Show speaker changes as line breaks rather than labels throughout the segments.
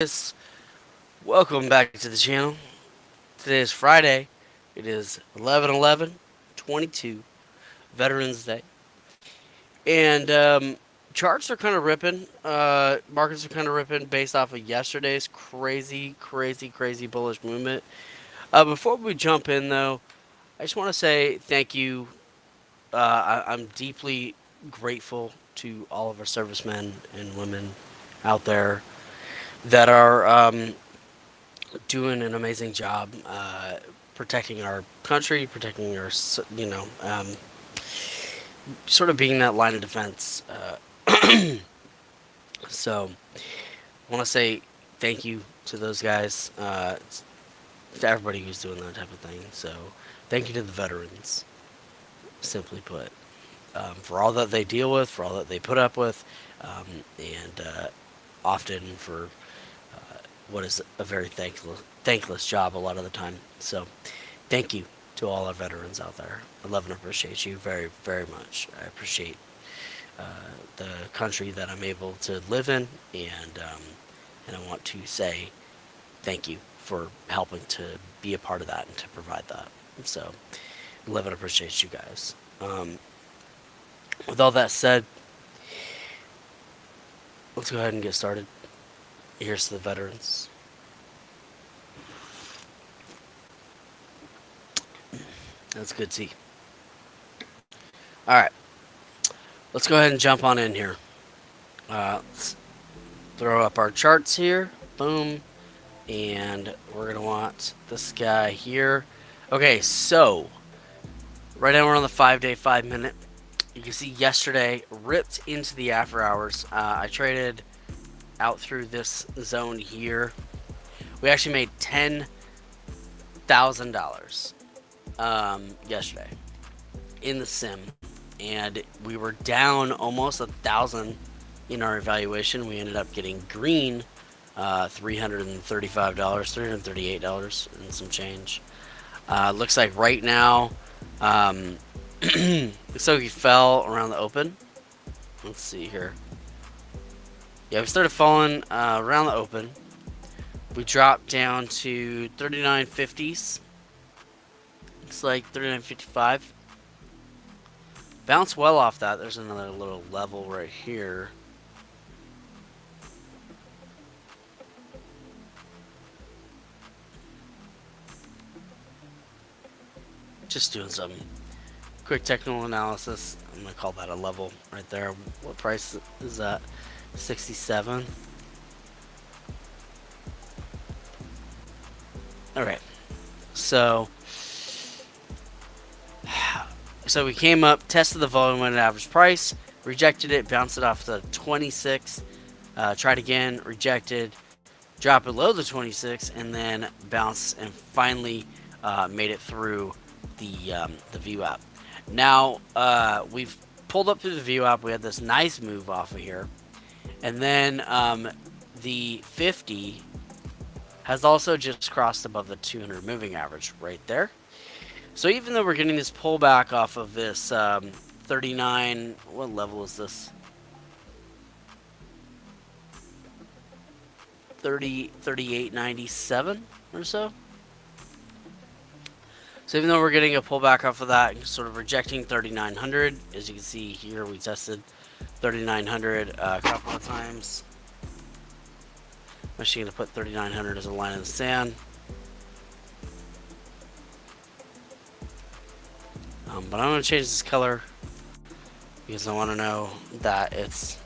guys, welcome back to the channel. Today is Friday. It is 11/11/22, Veterans Day. And charts are kind of ripping. Markets are kind of ripping based off of yesterday's crazy bullish movement. Before we jump in, though, I just want to say thank you. I'm deeply grateful to all of our servicemen and women out there that are doing an amazing job protecting our country, protecting our, sort of being that line of defense. So I want to say thank you to those guys, to everybody who's doing that type of thing. So thank you to the veterans, simply put, for all that they deal with, for all that they put up with, and often for what is a very thankless job a lot of the time. So thank you to all our veterans out there. I love and appreciate you very much. I appreciate uh, the country that I'm able to live in, and I want to say thank you for helping to be a part of that and to provide that. So love and appreciate you guys. With all that said, let's go ahead and get started. Here's to the veterans. That's good tea. All right, let's go ahead and jump on in here. Let's throw up our charts here. Boom. And we're going to want this guy here. Okay, so right now we're on the 5-day, 5-minute. You can see yesterday ripped into the after hours. I traded out through this zone here. We actually made $10,000 yesterday in the sim, and we were down almost 1,000 in our evaluation. We ended up getting green, $335, $338 and some change. Looks like right now, looks like we fell around the open. Let's see here. Yeah, we started falling around the open. We dropped down to 39.50s. Looks like 39.55. Bounced well off that. There's another little level right here. Just doing some quick technical analysis. I'm going to call that a level right there. What price is that? 67. Alright. So we came up, tested the volume weighted average price, rejected it, bounced it off the 26, tried again, rejected, dropped below the 26, and then bounced and finally made it through the view app. Now we've pulled up through the view app. We had this nice move off of here, and then the 50 has also just crossed above the 200 moving average right there. So even though we're getting this pullback off of this 39, what level is this? 38.97 or so. So even though we're getting a pullback off of that, sort of rejecting 3900, as you can see here, we tested 3900 a couple of times. I'm actually going to put 3900 as a line in the sand. But I'm going to change this color because I want to know that it's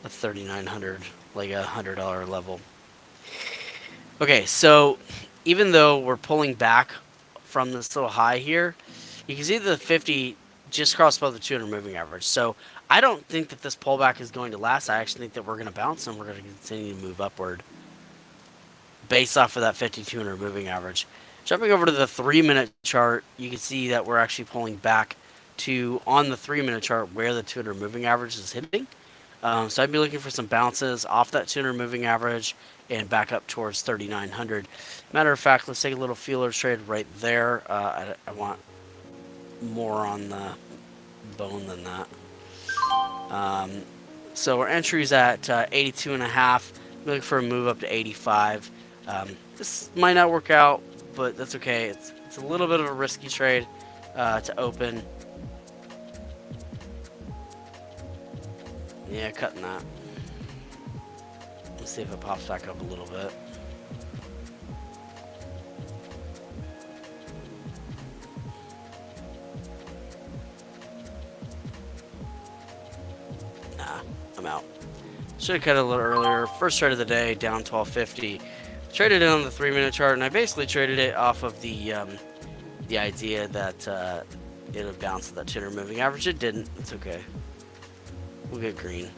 a 3900, like a $100 level. Okay, so even though we're pulling back from this little high here, you can see the 50 just crossed above the 200 moving average. So I don't think that this pullback is going to last. I actually think that we're going to bounce and we're going to continue to move upward based off of that 50-200 moving average. Jumping over to the 3-minute chart, you can see that we're actually pulling back to, on the 3-minute chart, where the 200 moving average is hitting. So I'd be looking for some bounces off that 200 moving average and back up towards 3,900. Matter of fact, let's take a little feeler trade right there. I want more on the bone than that. So our entry's at 82.5. Looking for a move up to 85. This might not work out, but that's okay. It's a little bit of a risky trade to open. Yeah, cutting that. Let's see if it pops back up a little bit. Nah, I'm out. Should have cut it a little earlier. First trade of the day, down 1250. Traded it on the 3-minute chart, and I basically traded it off of the idea that it would bounce to that 200 moving average. It didn't. It's okay. We'll get green.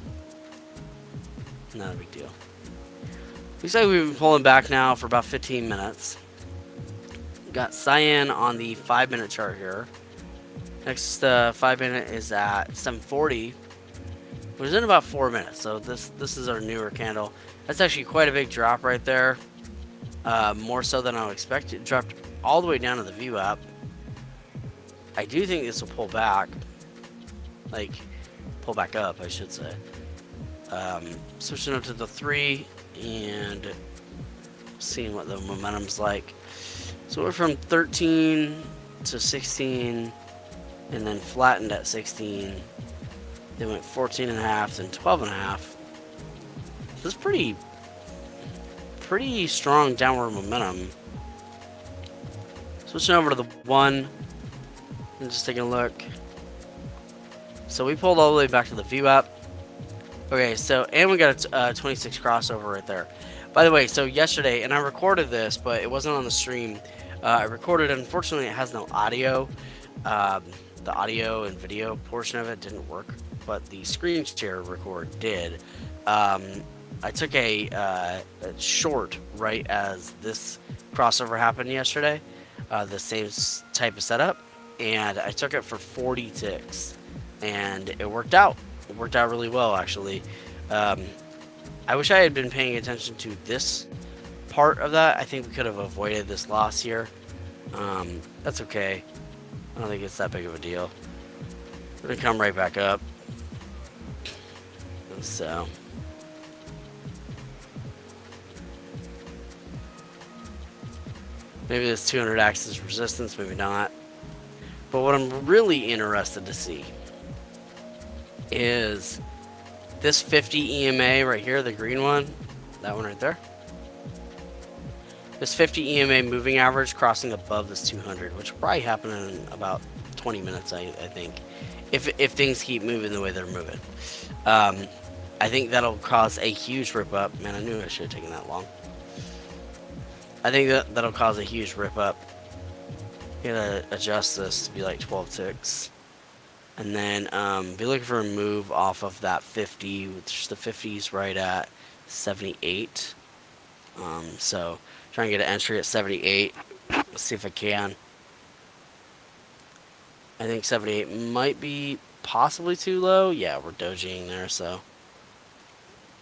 Not a big deal. Looks like we've been pulling back now for about 15 minutes. Got cyan on the 5-minute chart here. Next 5-minute is at 740. Which is in about 4 minutes. So this is our newer candle. That's actually quite a big drop right there. More so than I would expect. It dropped all the way down to the view app. I do think this will pull back. Like, pull back up, I should say. Switching up to the 3 and seeing what the momentum's like. So we're from 13 to 16 and then flattened at 16. They went 14 and a half, then 12 and a half. This is pretty strong downward momentum. Switching over to the 1 and just taking a look. So we pulled all the way back to the view app. Okay, so, and we got a 26 crossover right there. By the way, so yesterday, and I recorded this, but it wasn't on the stream. I recorded it. Unfortunately, it has no audio. The audio and video portion of it didn't work, but the screen share record did. I took a short right as this crossover happened yesterday, the same type of setup, and I took it for 40 ticks, and it worked out. It worked out really well, actually. I wish I had been paying attention to this part of that. I think we could have avoided this loss here. That's okay. I don't think it's that big of a deal. We're gonna come right back up. So maybe this 200 acts as resistance, maybe not. But what I'm really interested to see is this 50 EMA right here, the green one, that one right there. This 50 EMA moving average crossing above this 200, which will probably happen in about 20 minutes, I think, if things keep moving the way they're moving. I think that'll cause a huge rip up. Man, I knew I should have taken that long. I think that'll cause a huge rip up. I'm gonna adjust this to be like 12 ticks. And then be looking for a move off of that 50, which the 50 is right at 78. So try and get an entry at 78. Let's see if I can. I think 78 might be possibly too low. Yeah, we're dojiing there, so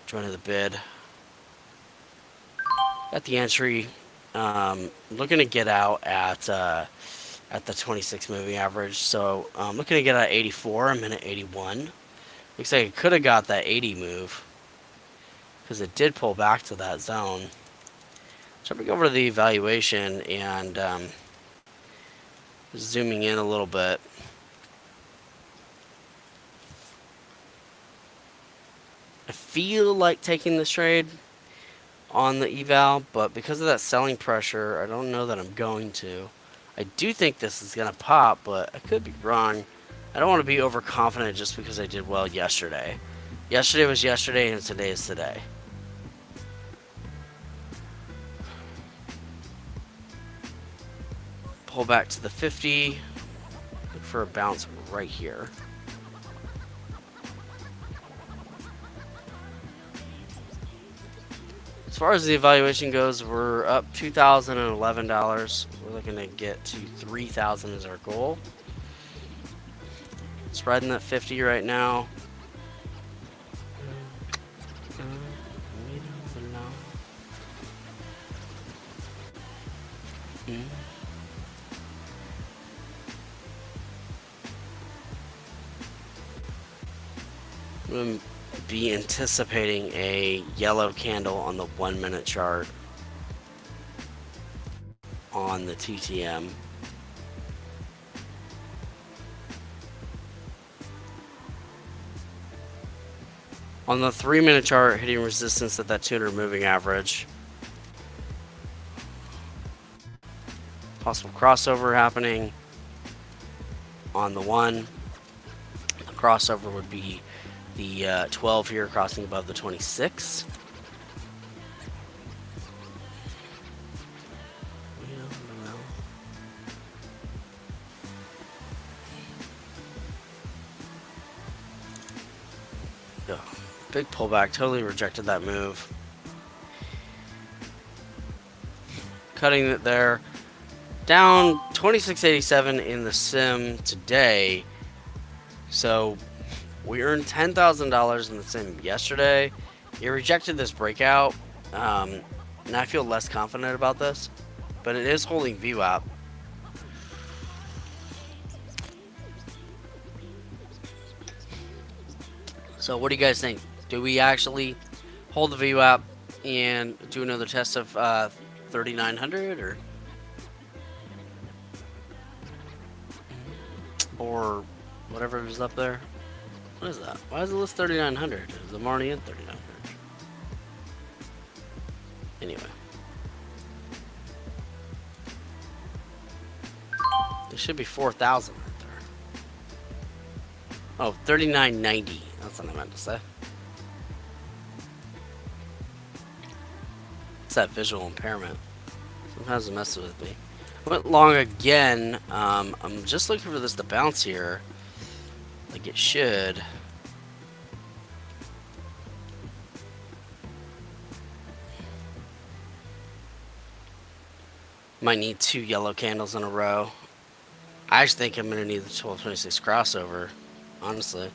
joining the bid. Got the entry. Looking to get out at the 26 moving average. So I'm looking to get at 84. I'm in at 81. Looks like I could have got that 80 move because it did pull back to that zone. Jumping over to the evaluation and zooming in a little bit. I feel like taking this trade on the eval, but because of that selling pressure, I don't know that I'm going to. I do think this is going to pop, but I could be wrong. I don't want to be overconfident just because I did well yesterday. Yesterday was yesterday, and today is today. Pull back to the 50. Look for a bounce right here. As far as the evaluation goes, we're up $2,011. We're looking to get to $3,000 as our goal. It's riding that 50 right now. I'm gonna be anticipating a yellow candle on the 1 minute chart on the TTM. On the 3 minute chart, hitting resistance at that 200 moving average. Possible crossover happening on the 1. The crossover would be the 12 here crossing above the 26. Yeah. Big pullback, totally rejected that move. Cutting it there. Down 2687 in the sim today. So we earned $10,000 in the sim yesterday. It rejected this breakout. And I feel less confident about this. But it is holding VWAP. So what do you guys think? Do we actually hold the VWAP and do another test of 3,900 or whatever is up there? What is that? Why is it list 3,900? Is the Marnie in 3,900? Anyway. There should be 4,000 right there. Oh, 3,990. That's what I meant to say. It's that visual impairment. Sometimes it messes with me. Went long again. I'm just looking for this to bounce here. Like it should. Might need 2 yellow candles in a row. I actually think I'm going to need the 1226 crossover, honestly.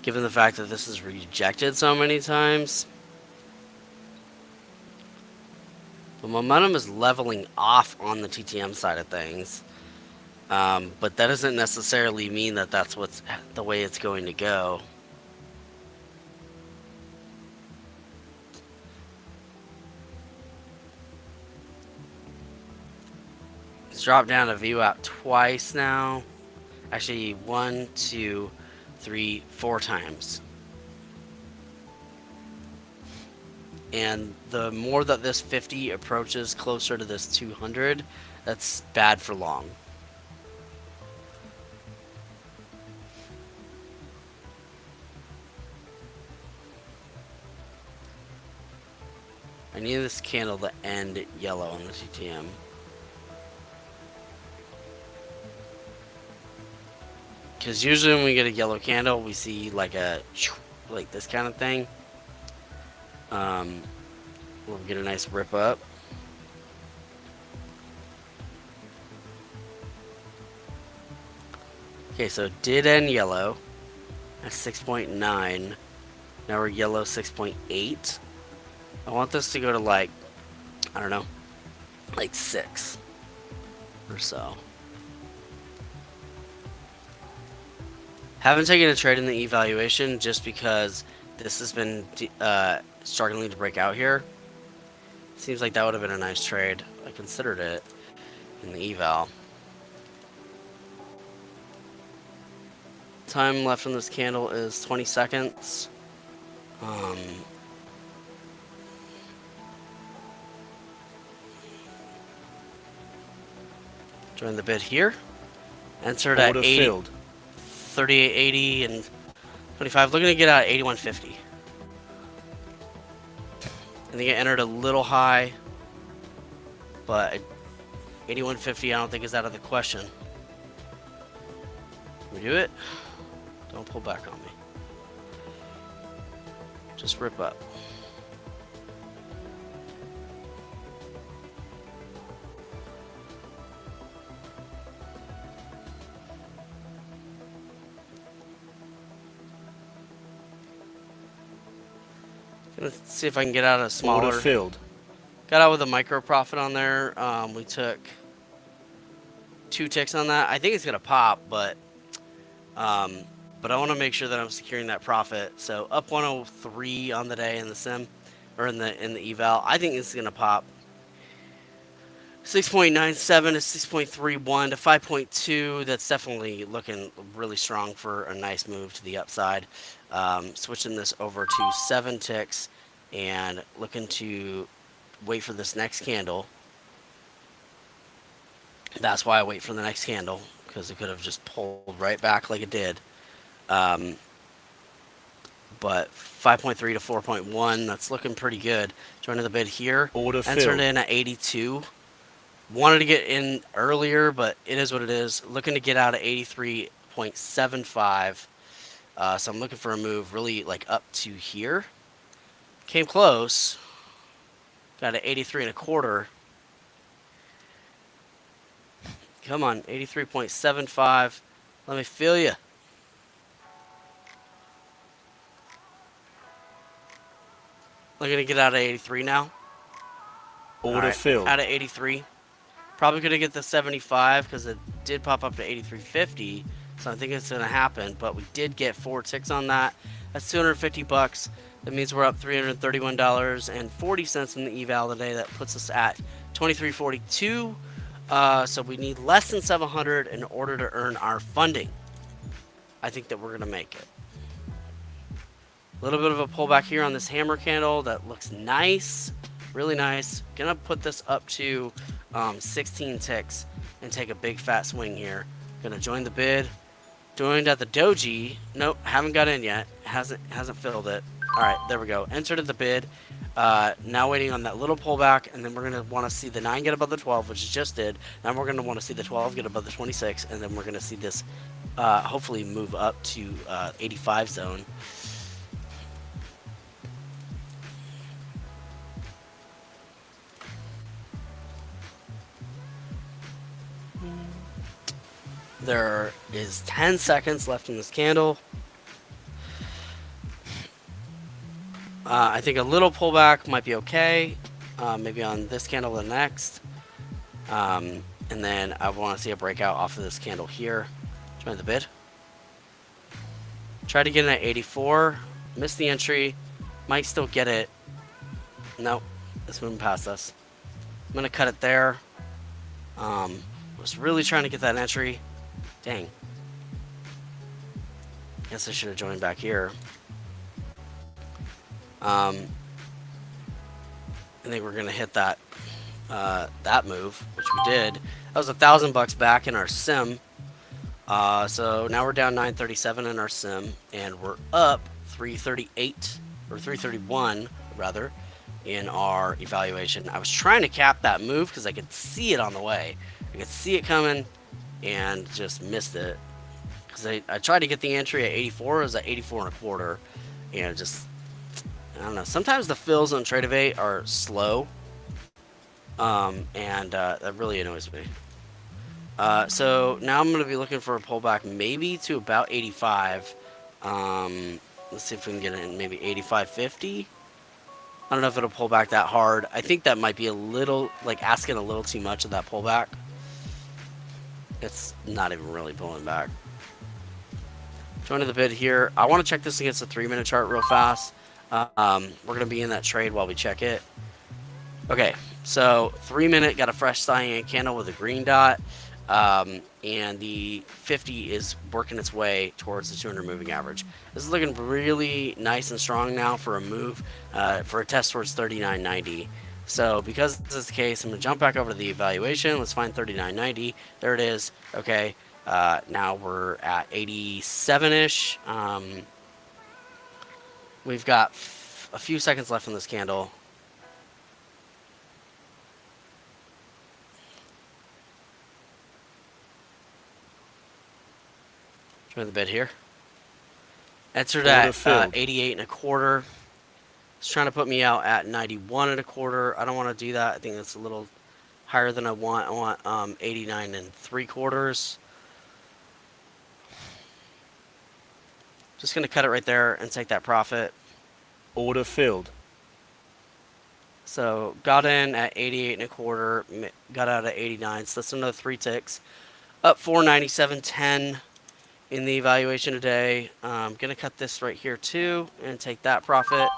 Given the fact that this is rejected so many times. The momentum is leveling off on the TTM side of things. But that doesn't necessarily mean that that's the way it's going to go. It's dropped down to VWAP twice now. Actually, 1, 2, 3, 4 times. And the more that this 50 approaches closer to this 200, that's bad for long. I need this candle to end yellow on the TTM. Because usually when we get a yellow candle, we see like this kind of thing. We'll get a nice rip up. Okay, so it did end yellow at 6.9. Now we're yellow 6.8. I want this to go to like, I don't know, like 6 or so. Haven't taken a trade in the evaluation just because this has been struggling to break out here. Seems like that would have been a nice trade. I considered it in the eval. Time left on this candle is 20 seconds. Join the bid here. Entered at 80, 38.80 and 25. Looking to get out at 81.50. I think I entered a little high, but 81.50 I don't think is out of the question. Can we do it? Don't pull back on me. Just rip up. Let's see if I can get out a smaller.
Order filled.
Got out with a micro profit on there. We took 2 ticks on that. I think it's gonna pop, but but I want to make sure that I'm securing that profit. So up 103 on the day in the sim, or in the eval. I think this is gonna pop 6.97 to 6.31 to 5.2. That's definitely looking really strong for a nice move to the upside. Switching this over to 7 ticks and looking to wait for this next candle. That's why I wait for the next candle, because it could have just pulled right back like it did. Um, but 5.3 to 4.1, that's looking pretty good. Joining the bid here.
Order
Entered
filled.
in at 82. Wanted to get in earlier, but it is what it is. Looking to get out at 83.75. So I'm looking for a move really like up to here. Came close. Got at 83 and a quarter. Come on, 83.75. Let me feel you. Looking to get out at 83 now. All
Order
right,
filled.
out of 83. Probably going to get the 75 because it did pop up to 83.50. So I think it's going to happen. But we did get 4 ticks on that. That's 250 bucks. That means we're up $331.40 in the eval today. That puts us at 23.42. So we need less than 700 in order to earn our funding. I think that we're going to make it. A little bit of a pullback here on this hammer candle. That looks nice. Really nice. Gonna put this up to 16 ticks and take a big fat swing here. Gonna join the bid. Joined at the doji. Nope, haven't got in yet. Hasn't filled it. All right, there we go. Entered at the bid. Now waiting on that little pullback, and then we're gonna want to see the 9 get above the 12, which it just did. Then we're gonna want to see the 12 get above the 26, and then we're gonna see this hopefully move up to 85 zone. There is 10 seconds left in this candle. I think a little pullback might be okay. Maybe on this candle the next. And then I want to see a breakout off of this candle here. Join the bid. Try to get in at 84. Missed the entry. Might still get it. Nope. It's moving past us. I'm going to cut it there. Was really trying to get that entry. Dang. Guess I should have joined back here. I think we're gonna hit that move, which we did. That was $1,000 back in our sim. So now we're down 937 in our sim, and we're up 338 or 331 rather in our evaluation. I was trying to cap that move because I could see it on the way. I could see it coming, and just missed it. Because I tried to get the entry at 84. It was at 84 and a quarter. And just, I don't know. Sometimes the fills on Trade of 8 are slow. And that really annoys me. So now I'm going to be looking for a pullback maybe to about 85. Let's see if we can get it in maybe 85.50. I don't know if it'll pull back that hard. I think that might be a little, like, asking a little too much of that pullback. It's not even really pulling back. Joining the bid here. I want to check this against the 3-minute chart real fast. We're going to be in that trade while we check it. Okay, so 3-minute got a fresh cyan candle with a green dot. And the 50 is working its way towards the 200 moving average. This is looking really nice and strong now for a move, for a test towards 39.90. So because this is the case, I'm going to jump back over to the evaluation. Let's find 39.90. There it is. Okay. Now we're at 87-ish. We've got a few seconds left in this candle. Join the bid here. Entered at 88 and a quarter. It's trying to put me out at 91 and a quarter. I don't want to do that. I think that's a little higher than I want. I want 89 and 3/4. Just going to cut it right there and take that profit.
Order filled.
So got in at 88 and a quarter, got out at 89. So that's another 3 ticks. Up 497.10. in the evaluation today. I'm gonna cut this right here too and take that profit.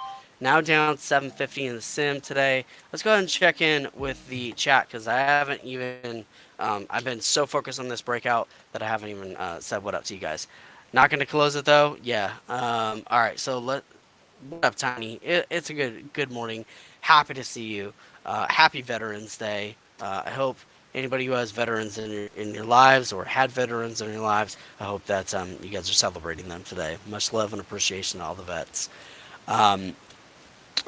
Now down 750 in the sim today. Let's go ahead and check in with the chat because I haven't even. I've been so focused on this breakout that I haven't even said what up to you guys. Not gonna close it though. Yeah. All right. So what up, Tiny? It's a good morning. Happy to see you. Happy Veterans Day. I hope anybody who has veterans in your lives or had veterans in your lives, I hope that you guys are celebrating them today. Much love and appreciation to all the vets. Um,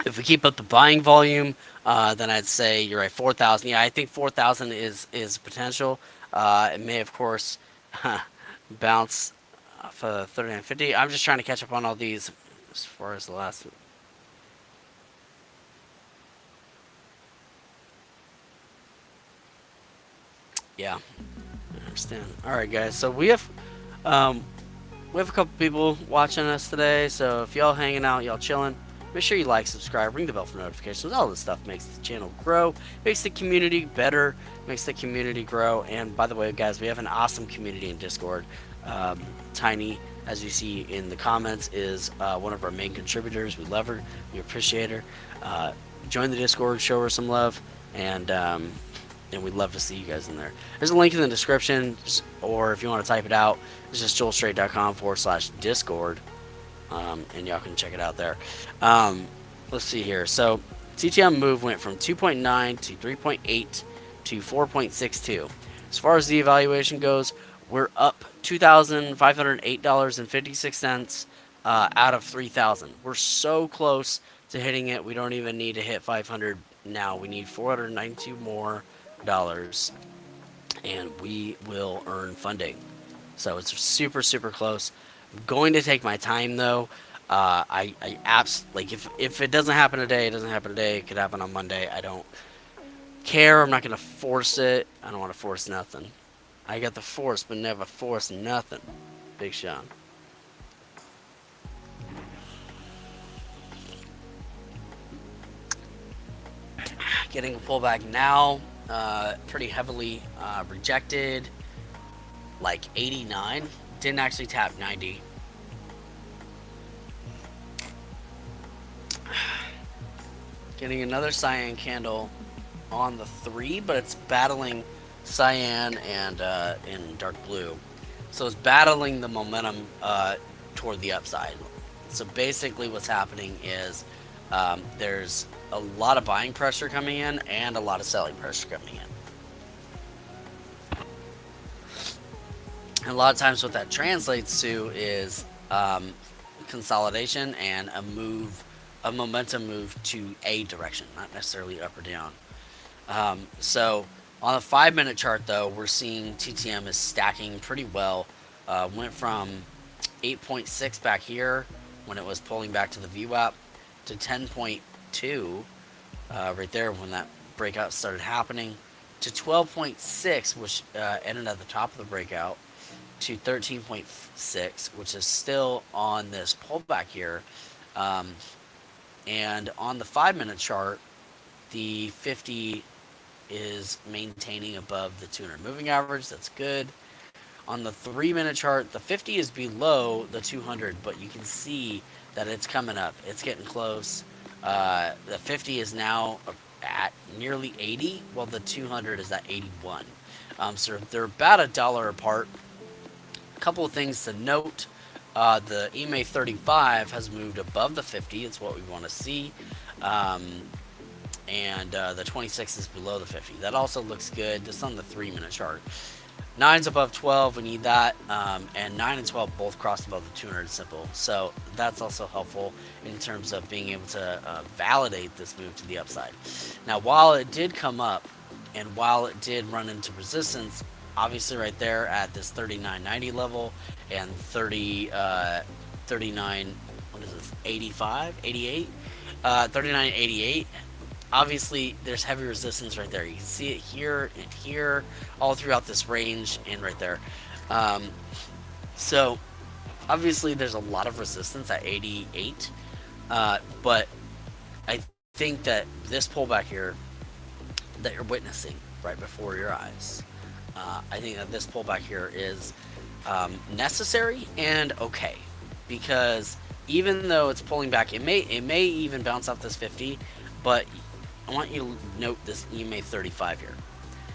if we keep up the buying volume, then I'd say you're right. 4,000. Yeah, I think 4,000 is potential. It may, of course, bounce off 39.50. I'm just trying to catch up on all these as far as the last. Yeah, I understand. All right, guys. So um, we have a couple people watching us today. So if y'all hanging out, y'all chilling, make sure you like, subscribe, ring the bell for notifications. All this stuff makes the channel grow, makes the community better, makes the community grow. And by the way, guys, we have an awesome community in Discord. Tiny, as you see in the comments, is one of our main contributors. We love her. We appreciate her. Join the Discord, show her some love, and we'd love to see you guys in there. There's a link in the description, or if you want to type it out, it's just joelstraight.com/discord, and y'all can check it out there. Let's see here. So TTM move went from 2.9 to 3.8 to 4.62. As far as the evaluation goes, we're up $2,508.56 out of 3,000. We're so close to hitting it. We don't even need to hit 500 now. We need 492 more dollars, and we will earn funding. So it's super close. I'm going to take my time though. If it doesn't happen today, it doesn't happen today. It could happen on Monday. I don't care. I'm not gonna force it. I don't want to force nothing. I got the force, but never force nothing. Big Sean. Getting a pullback now. Pretty heavily rejected. Like 89. Didn't actually tap 90. Getting another cyan candle on the 3, but it's battling cyan and in dark blue. So it's battling the momentum toward the upside. So basically what's happening is there's a lot of buying pressure coming in and a lot of selling pressure coming in. And a lot of times what that translates to is consolidation and a momentum move to a direction, not necessarily up or down. So on the 5-minute chart, though, we're seeing TTM is stacking pretty well. Went from 8.6 back here when it was pulling back to the VWAP to 10.2 right there when that breakout started happening, to 12.6, which ended at the top of the breakout, to 13.6, which is still on this pullback here. And on the 5-minute chart, the 50 is maintaining above the 200 moving average. That's good. On the 3-minute chart, the 50 is below the 200, but you can see that it's coming up. It's getting close. The 50 is now at nearly 80, while the 200 is at 81. So they're about $1 apart. A couple of things to note. The EMA 35 has moved above the 50. It's what we want to see. And the 26 is below the 50. That also looks good. This is on the 3-minute chart. 9's above 12, we need that, and 9 and 12 both crossed above the 200 simple, so that's also helpful in terms of being able to validate this move to the upside. Now, while it did come up, and while it did run into resistance, obviously right there at this 39.90 level, and 39, what is this, 85, 88, 39.88, obviously there's heavy resistance right there. You can see it here and here, all throughout this range and right there. So obviously there's a lot of resistance at 88, but I think that this pullback here that you're witnessing right before your eyes, I think that this pullback here is necessary and okay, because even though it's pulling back, it may even bounce off this 50, but I want you to note this EMA 35 here.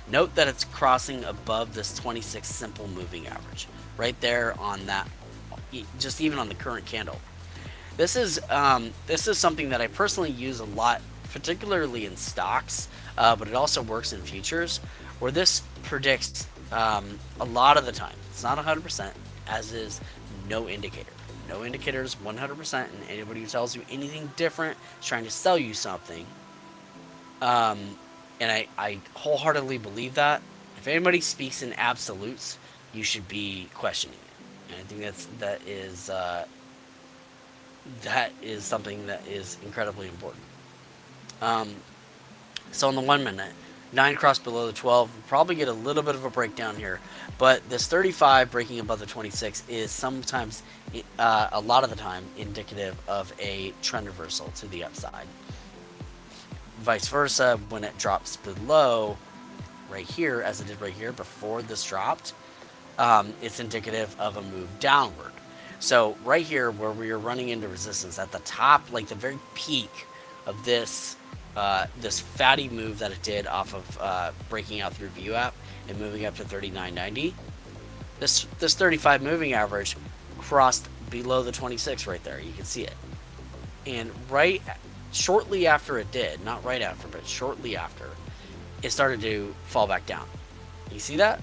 Note that it's crossing above this 26 simple moving average right there on that, just even on the current candle. This is something that I personally use a lot, particularly in stocks, but it also works in futures, where this predicts a lot of the time. It's not 100%, as is no indicator. No indicator is 100%, and anybody who tells you anything different is trying to sell you something. Um, and I wholeheartedly believe that. If anybody speaks in absolutes, you should be questioning it. And I think that is something that is incredibly important. Um, so in the 1 minute, 9 crossed below the 12. We'll probably get a little bit of a breakdown here, but this 35 breaking above the 26 is sometimes, a lot of the time, indicative of a trend reversal to the upside. Vice versa, when it drops below right here, as it did right here before this dropped, it's indicative of a move downward. So right here, where we are running into resistance at the top, like the very peak of this fatty move that it did off of breaking out through View app and moving up to 39.90. This 35 moving average crossed below the 26 right there. You can see it, and right shortly after it did, not right after, but shortly after, it started to fall back down. You see that?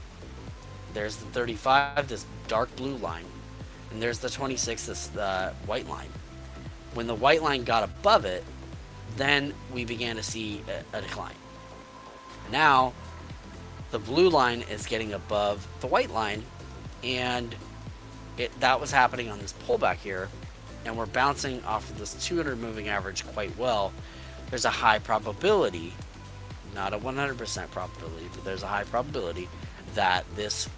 There's the 35, this dark blue line, and there's the 26, this white line. When the white line got above it, then we began to see a decline. Now, the blue line is getting above the white line, and that was happening on this pullback here, and we're bouncing off of this 200 moving average quite well. There's a high probability, not a 100% probability, but there's a high probability that this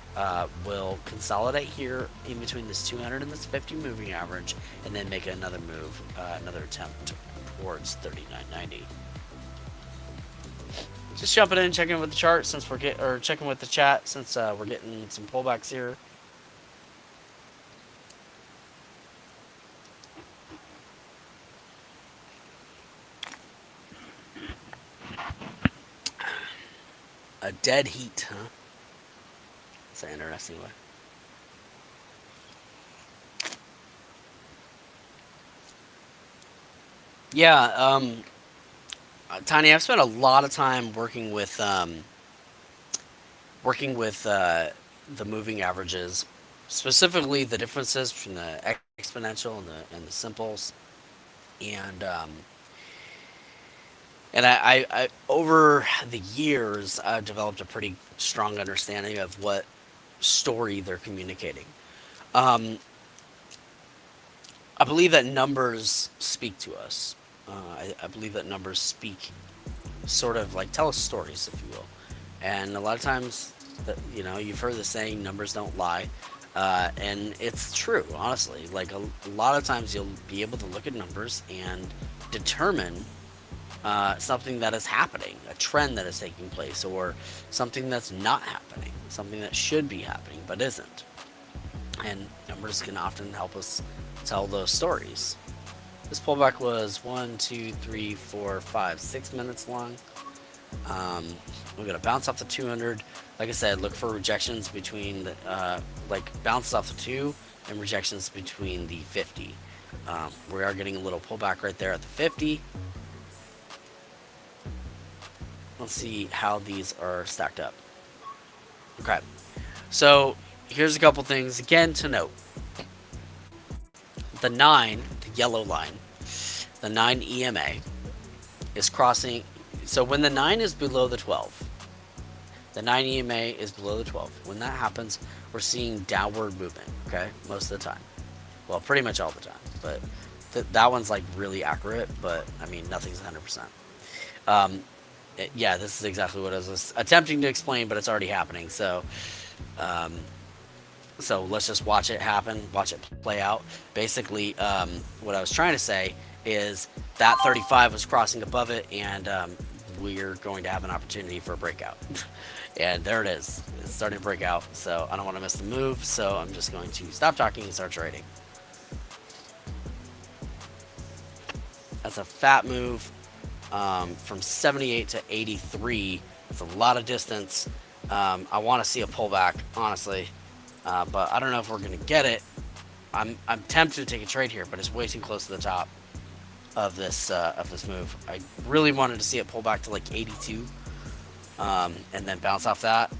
will consolidate here in between this 200 and this 50 moving average, and then make another move, another attempt towards 39.90. Just jumping in, checking with the chart since or checking with the chat since we're getting some pullbacks here. A dead heat, huh? That's an interesting way. Yeah, Tiny, I've spent a lot of time working with the moving averages, specifically the differences between the exponential and the simples, and I over the years I've developed a pretty strong understanding of what story they're communicating. Um, I believe that numbers speak to us. I believe that numbers speak, sort of like tell us stories, if you will. And a lot of times, that you've heard the saying, "Numbers don't lie," and it's true. Honestly, like a lot of times, you'll be able to look at numbers and determine something that is happening, a trend that is taking place, or something that's not happening, something that should be happening but isn't. And numbers can often help us tell those stories. This pullback was 1, 2, 3, 4, 5, 6 minutes long. Um, we're gonna bounce off the 200. Like I said, look for rejections between the like bounces off the 2 and rejections between the 50. We are getting a little pullback right there at the 50. Let's see how these are stacked up. Okay, so here's a couple things again to note. The 9, the yellow line, the 9 EMA is crossing. So when the 9 is below the 12, the 9 EMA is below the 12. When that happens, we're seeing downward movement, okay? Most of the time. Well, pretty much all the time. But that one's like really accurate, but I mean, nothing's 100%. Um, yeah, this is exactly what I was attempting to explain, but it's already happening. Um, so let's just watch it happen, watch it play out. Basically, what I was trying to say is that 35 was crossing above it, and we're going to have an opportunity for a breakout. And there it is. It's starting to break out, so I don't want to miss the move, so I'm just going to stop talking and start trading. That's a fat move from 78 to 83. It's a lot of distance. I want to see a pullback, honestly, but I don't know if we're going to get it. I'm tempted to take a trade here, but it's way too close to the top of this move. I really wanted to see it pull back to like 82, and then bounce off that.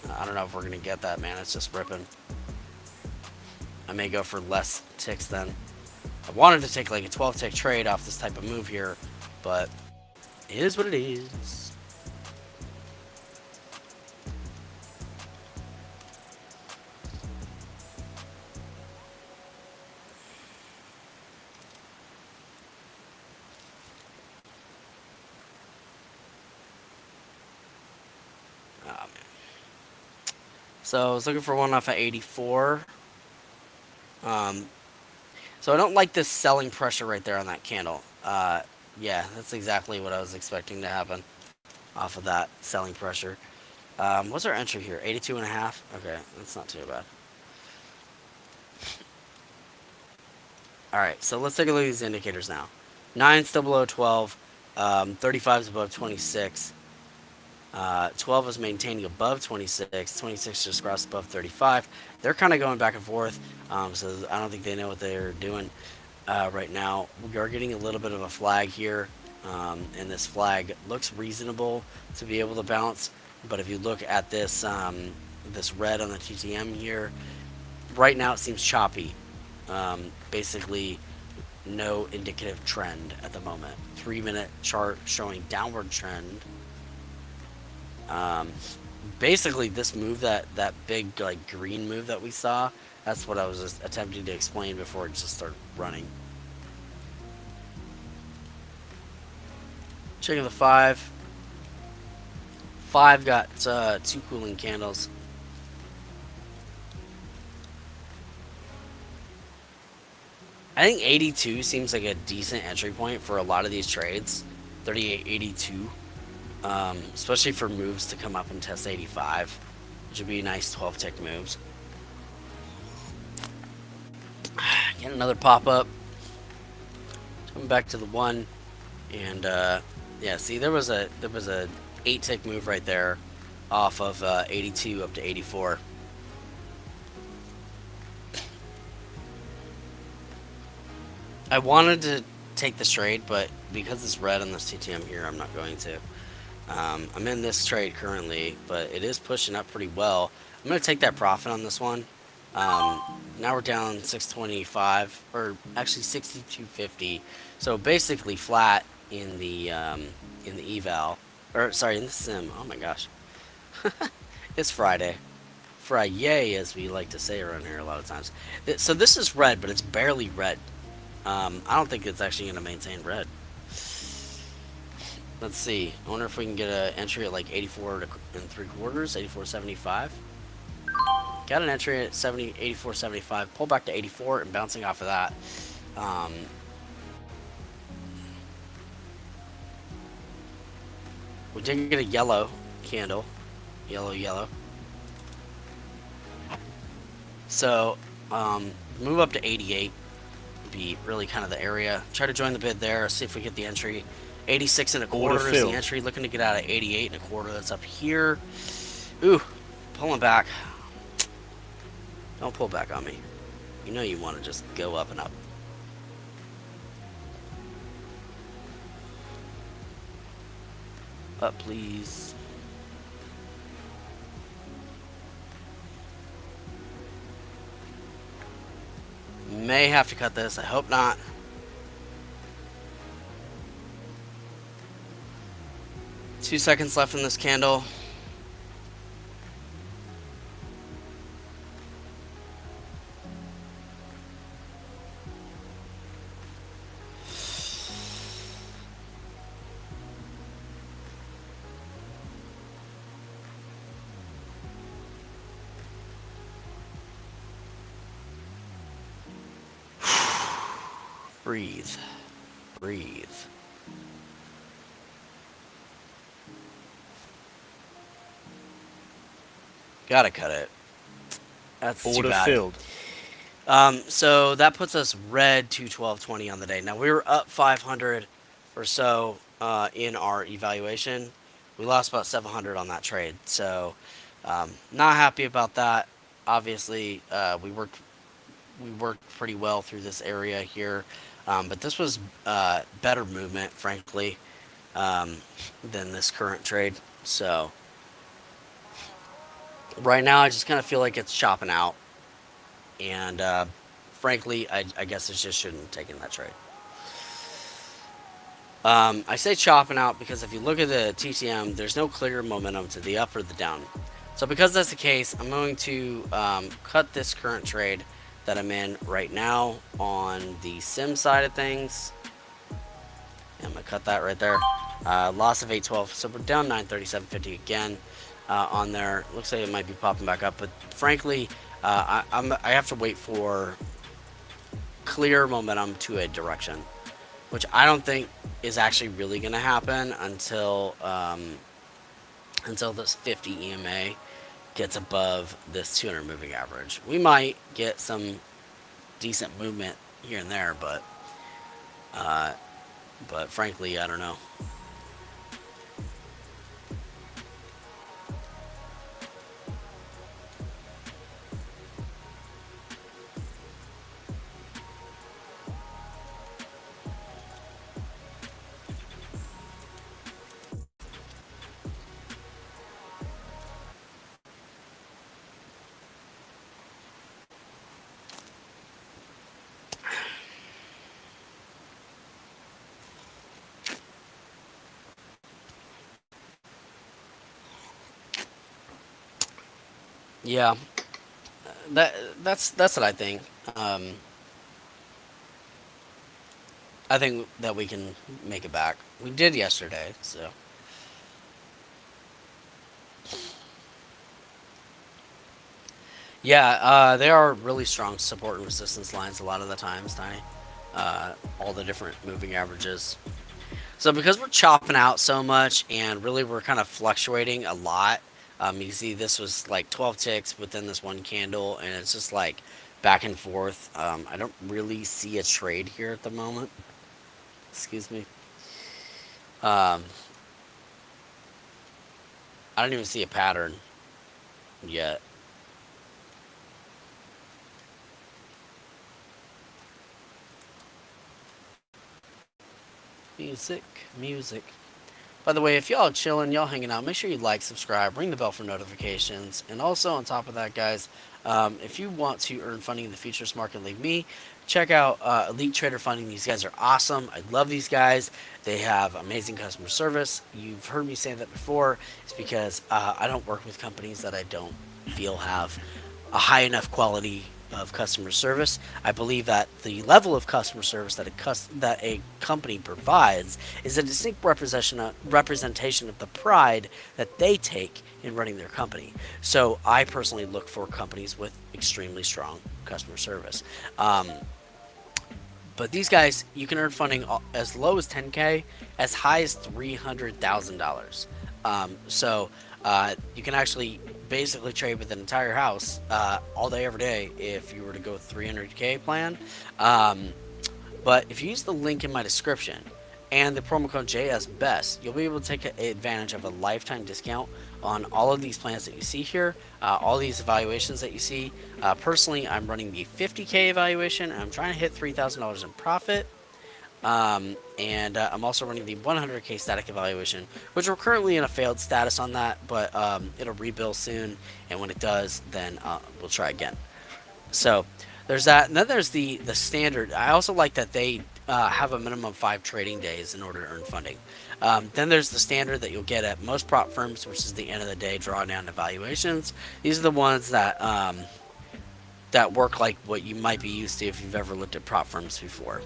I don't know if we're gonna get that, man. It's just ripping. I may go for less ticks then. I wanted to take like a 12 tick trade off this type of move here, but it is what it is. Oh, man. So I was looking for one off at 84. So I don't like this selling pressure right there on that candle. Yeah, that's exactly what I was expecting to happen off of that selling pressure. What's our entry here? 82.5? Okay, that's not too bad. Alright, so let's take a look at these indicators now. 9 still below 12. 35 is above 26. 12 is maintaining above 26. 26 just crossed above 35. They're kind of going back and forth, so I don't think they know what they're doing right now. We are getting a little bit of a flag here, and this flag looks reasonable to be able to bounce. But if you look at this this red on the TTM here, right now it seems choppy. Basically, no indicative trend at the moment. 3-minute chart showing downward trend. Basically, this move, that big like green move that we saw, that's what I was just attempting to explain before it just started running. Checking the 5. 5 got 2 cooling candles. I think 82 seems like a decent entry point for a lot of these trades. 38, 82. Especially for moves to come up and test 85, which would be nice 12 tick moves. Get another pop up. Coming back to the 1, and yeah, see there was a 8 tick move right there, off of 82 up to 84. I wanted to take this trade, but because it's red on this TTM here, I'm not going to. I'm in this trade currently, but it is pushing up pretty well. I'm going to take that profit on this one. Now we're down 625, or actually 6250. So basically flat in the eval, or sorry, in the sim. Oh my gosh, it's Friday. Friday, as we like to say around here a lot of times. So this is red, but it's barely red. I don't think it's actually going to maintain red. Let's see. I wonder if we can get an entry at like 84 and 3/4, 84.75. Got an entry at 84.75. Pull back to 84 and bouncing off of that. We did get a yellow candle. Yellow. So, move up to 88 would be really kind of the area. Try to join the bid there. See if we get the entry. 86.25 is the entry. Looking to get out at 88.25. That's up here. Ooh, pulling back. Don't pull back on me. You know you want to just go up and up. Up, please. May have to cut this. I hope not. Two seconds left in this candle. Breathe. Gotta cut it. That's too
Order
bad.
filled.
So that puts us red to 1220 on the day. Now we were up 500 or so in our evaluation. We lost about 700 on that trade. So not happy about that. Obviously, we worked pretty well through this area here, but this was better movement, frankly, um, than this current trade. So right now, I just kind of feel like it's chopping out, and frankly, I guess it just shouldn't have taken that trade. I say chopping out because if you look at the TTM, there's no clear momentum to the up or the down. So because that's the case, I'm going to cut this current trade that I'm in right now on the sim side of things. I'm gonna cut that right there. Loss of 812, so we're down 937.50 again on there. Looks like it might be popping back up, but frankly, I have to wait for clear momentum to a direction, which I don't think is actually really going to happen until this 50 EMA gets above this 200 moving average. We might get some decent movement here and there, uh, but frankly, I don't know. Yeah, that that's what I think. I think that we can make it back. We did yesterday, so yeah, they are really strong support and resistance lines a lot of the times, Tiny. All the different moving averages. So because we're chopping out so much and really we're kind of fluctuating a lot, you see this was like 12 ticks within this one candle, and it's just like back and forth. I don't really see a trade here at the moment. Excuse me. Um, I don't even see a pattern yet. Music, music. By the way, if y'all chilling, y'all hanging out, make sure you like, subscribe, ring the bell for notifications. And also, on top of that, guys, if you want to earn funding in the futures market like me, check out Elite Trader Funding. These guys are awesome. I love these guys. They have amazing customer service. You've heard me say that before. It's because I don't work with companies that I don't feel have a high enough quality of customer service. I believe that the level of customer service that a company provides is a distinct representation of the pride that they take in running their company. So I personally look for companies with extremely strong customer service. But these guys, you can earn funding as low as 10K, as high as $300,000. You can actually basically trade with an entire house all day, every day if you were to go with 300K plan. Um, but if you use the link in my description and the promo code JSBEST, you'll be able to take advantage of a lifetime discount on all of these plans that you see here, all these evaluations that you see. Personally, I'm running the 50K evaluation, and I'm trying to hit $3,000 in profit. And I'm also running the 100K static evaluation, which we're currently in a failed status on that, but it'll rebuild soon, and when it does, then we'll try again. So there's that, and then there's the standard. I also like that they have a minimum of 5 trading days in order to earn funding. Then there's the standard that you'll get at most prop firms, which is the end of the day drawdown evaluations. These are the ones that work like what you might be used to if you've ever looked at prop firms before.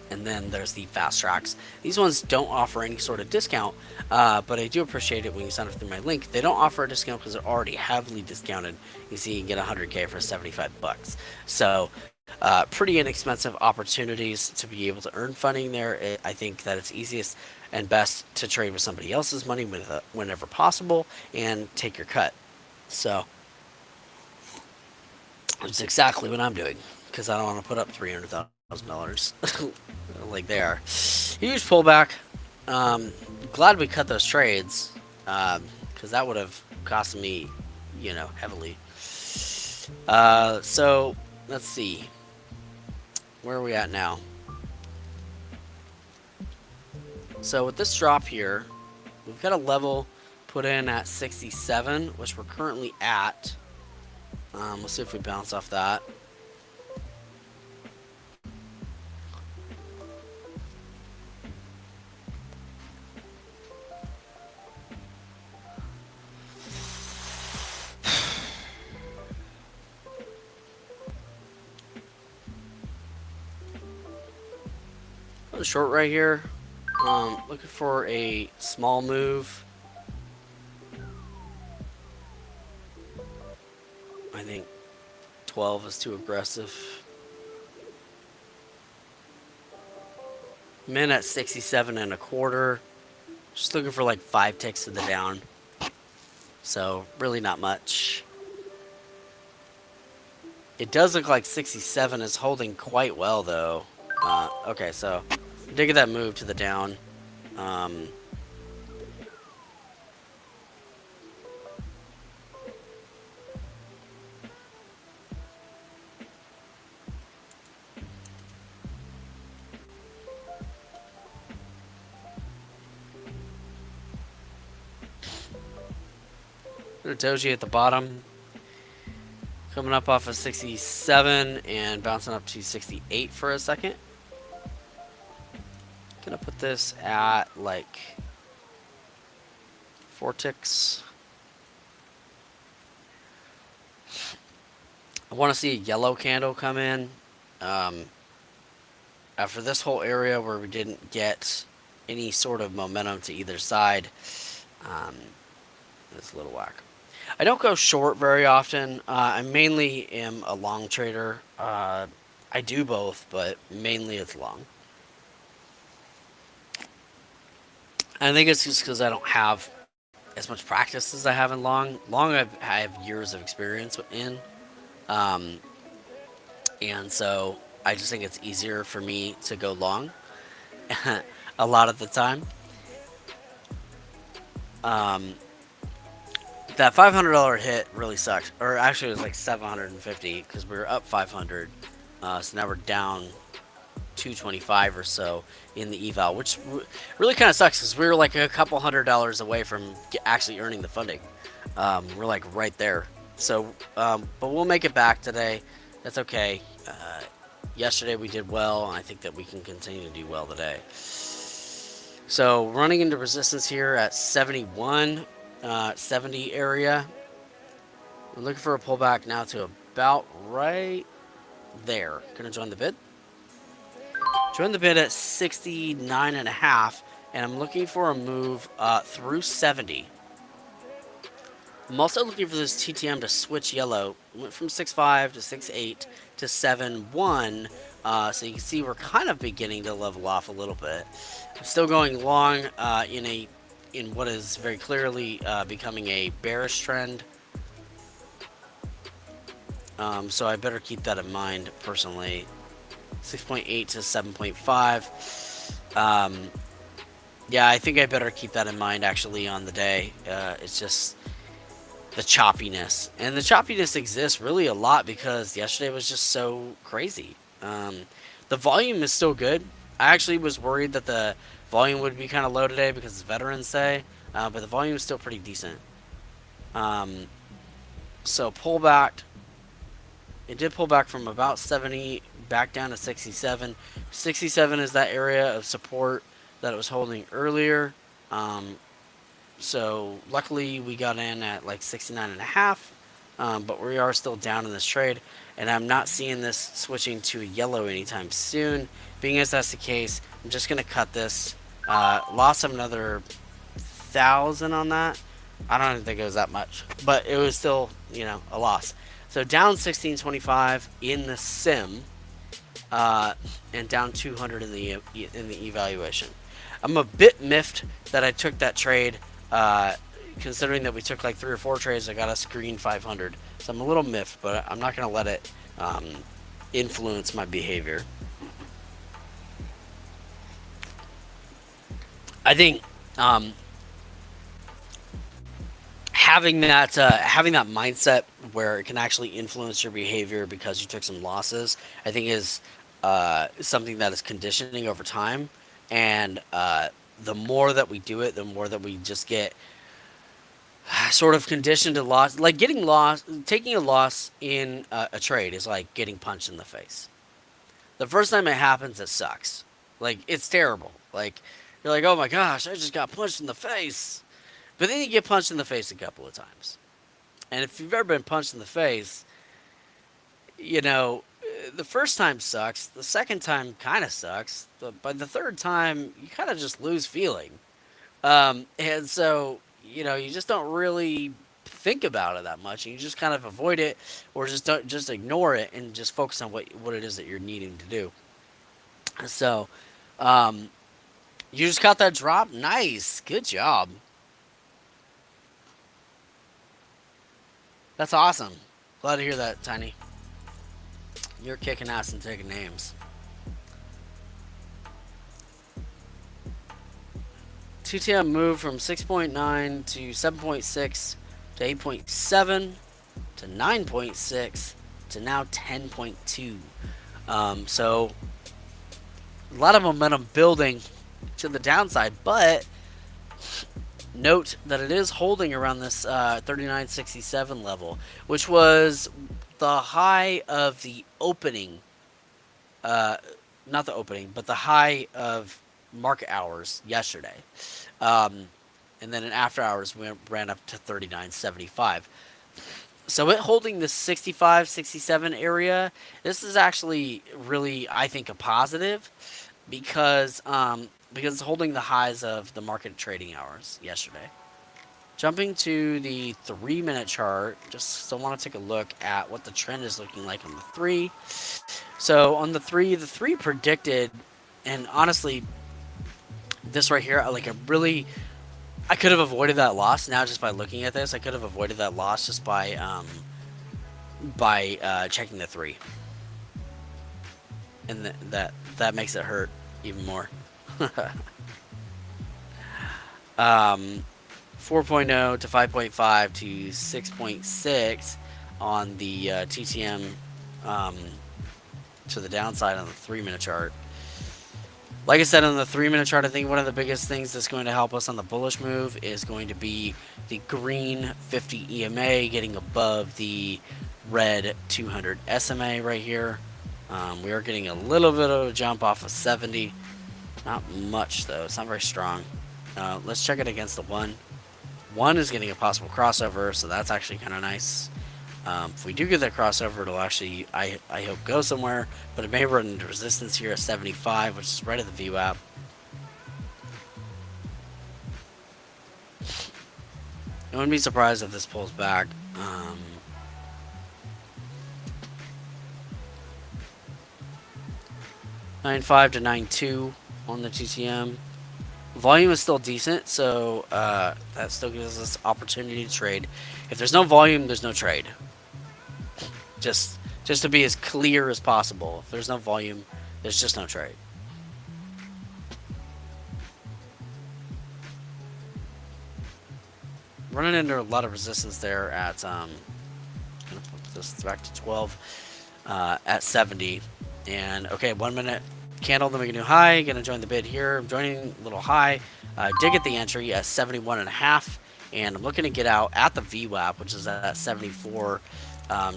And then there's the fast tracks. These ones don't offer any sort of discount, but I do appreciate it when you sign up through my link. They don't offer a discount because they're already heavily discounted. You see, you can get 100K for 75 bucks. So, pretty inexpensive opportunities to be able to earn funding there. I think that it's easiest and best to trade with somebody else's money whenever possible and take your cut. So it's exactly what I'm doing because I don't want to put up $300,000 like they are. Huge pullback. Um, Glad we cut those trades because that would have cost me, heavily. So let's see. Where are we at now? So with this drop here, we've got a level put in at 67, which we're currently at. Let's see if we bounce off that. Short right here. Looking for a small move. I think 12 is too aggressive. Min at 67 and a quarter. Just looking for like 5 ticks to the down. So really not much. It does look like 67 is holding quite well though. Okay, so dig at that move to the down. Um, Doji at the bottom. Coming up off of 67 and bouncing up to 68 for a second. Gonna put this at like 4 ticks. I want to see a yellow candle come in. After this whole area where we didn't get any sort of momentum to either side, it's a little whack. I don't go short very often. I mainly am a long trader. I do both, but mainly it's long. I think it's just because I don't have as much practice as I have in long. Long, I have years of experience in, um, and so I just think it's easier for me to go long a lot of the time. Um, that $500 hit really sucked, or actually it was like 750 because we were up 500. So now we're down 225 or so in the eval, which really kind of sucks because we were like a couple $100 away from actually earning the funding. We're like right there. So, but we'll make it back today. That's okay. Yesterday we did well, and I think that we can continue to do well today. So running into resistance here at 71, 70 area. We're looking for a pullback now to about right there. Gonna join the bid. Join the bid at 69 and a half, and I'm looking for a move through 70. I'm also looking for this TTM to switch yellow. It went from 6.5 to 6.8 to 7.1. So you can see we're kind of beginning to level off a little bit. I'm still going long in what is very clearly becoming a bearish trend. So I better keep that in mind personally. 6.8 to 7.5. Yeah, I think I better keep that in mind actually on the day. It's just the choppiness. And the choppiness exists really a lot because yesterday was just so crazy. The volume is still good. I actually was worried that the volume would be kind of low today because it's Veterans Day, but the volume is still pretty decent. So pull back. It did pull back from about 70 back down to 67. 67 is that area of support that it was holding earlier. So luckily we got in at like 69 and a half, but we are still down in this trade, and I'm not seeing this switching to yellow anytime soon. Being as that's the case, I'm just gonna cut this. Lost another 1,000 on that. I don't even think it was that much, but it was still, a loss. So down 1625 in the sim, and down 200 in the evaluation. I'm a bit miffed that I took that trade considering that we took like 3 or 4 trades, I got us green 500. So I'm a little miffed, but I'm not going to let it influence my behavior. I think um, having that mindset where it can actually influence your behavior because you took some losses, I think is something that is conditioning over time, and the more that we do it, the more that we just get sort of conditioned to loss. Like getting lost, taking a loss in a trade is like getting punched in the face. The first time it happens, it sucks. Like it's terrible. Like you're like, oh my gosh, I just got punched in the face. But then you get punched in the face a couple of times. And if you've ever been punched in the face, you know, the first time sucks. The second time kind of sucks. But by the third time, you kind of just lose feeling. And so, you just don't really think about it that much. And you just kind of avoid it or just ignore it and just focus on what it is that you're needing to do. So, um, you just got that drop. Nice. Good job. That's awesome. Glad to hear that, Tiny. You're kicking ass and taking names. TTM moved from 6.9 to 7.6 to 8.7 to 9.6 to now 10.2. So a lot of momentum building to the downside, but note that it is holding around this 39.67 level, which was the high of the opening, uh, not the opening, but the high of market hours yesterday. Um, and then in after hours, we ran up to 39.75. So it holding the 65, 67 area, this is actually really, I think, a positive because it's holding the highs of the market trading hours yesterday. Jumping to the 3 minute chart, just so I want to take a look at what the trend is looking like on the three. So on the three predicted, and honestly, this right here, I could have avoided that loss now just by looking at this. I could have avoided that loss just by checking the three, and that makes it hurt even more. um, 4.0 to 5.5 to 6.6 on the TTM um, to the downside on the 3 minute chart. Like I said on the 3 minute chart, I think one of the biggest things that's going to help us on the bullish move is going to be the green 50 EMA getting above the red 200 SMA right here. We are getting a little bit of a jump off of 70. Not much though. It's not very strong. Let's check it against the one. One is getting a possible crossover, so that's actually kind of nice. If we do get that crossover, it'll actually, I hope, go somewhere, but it may run into resistance here at 75, which is right at the VWAP. I wouldn't be surprised if this pulls back. 9.5 to 9.2 on the TTM. Volume is still decent, so that still gives us opportunity to trade. If there's no volume, there's no trade. Just to be as clear as possible. If there's no volume, there's just no trade. Running into a lot of resistance there at gonna put this back to 12 at 70. And okay, 1 minute candle, then we can do high. Gonna join the bid here. I'm joining a little high. I did get the entry at 71.5, and I'm looking to get out at the VWAP, which is at 74.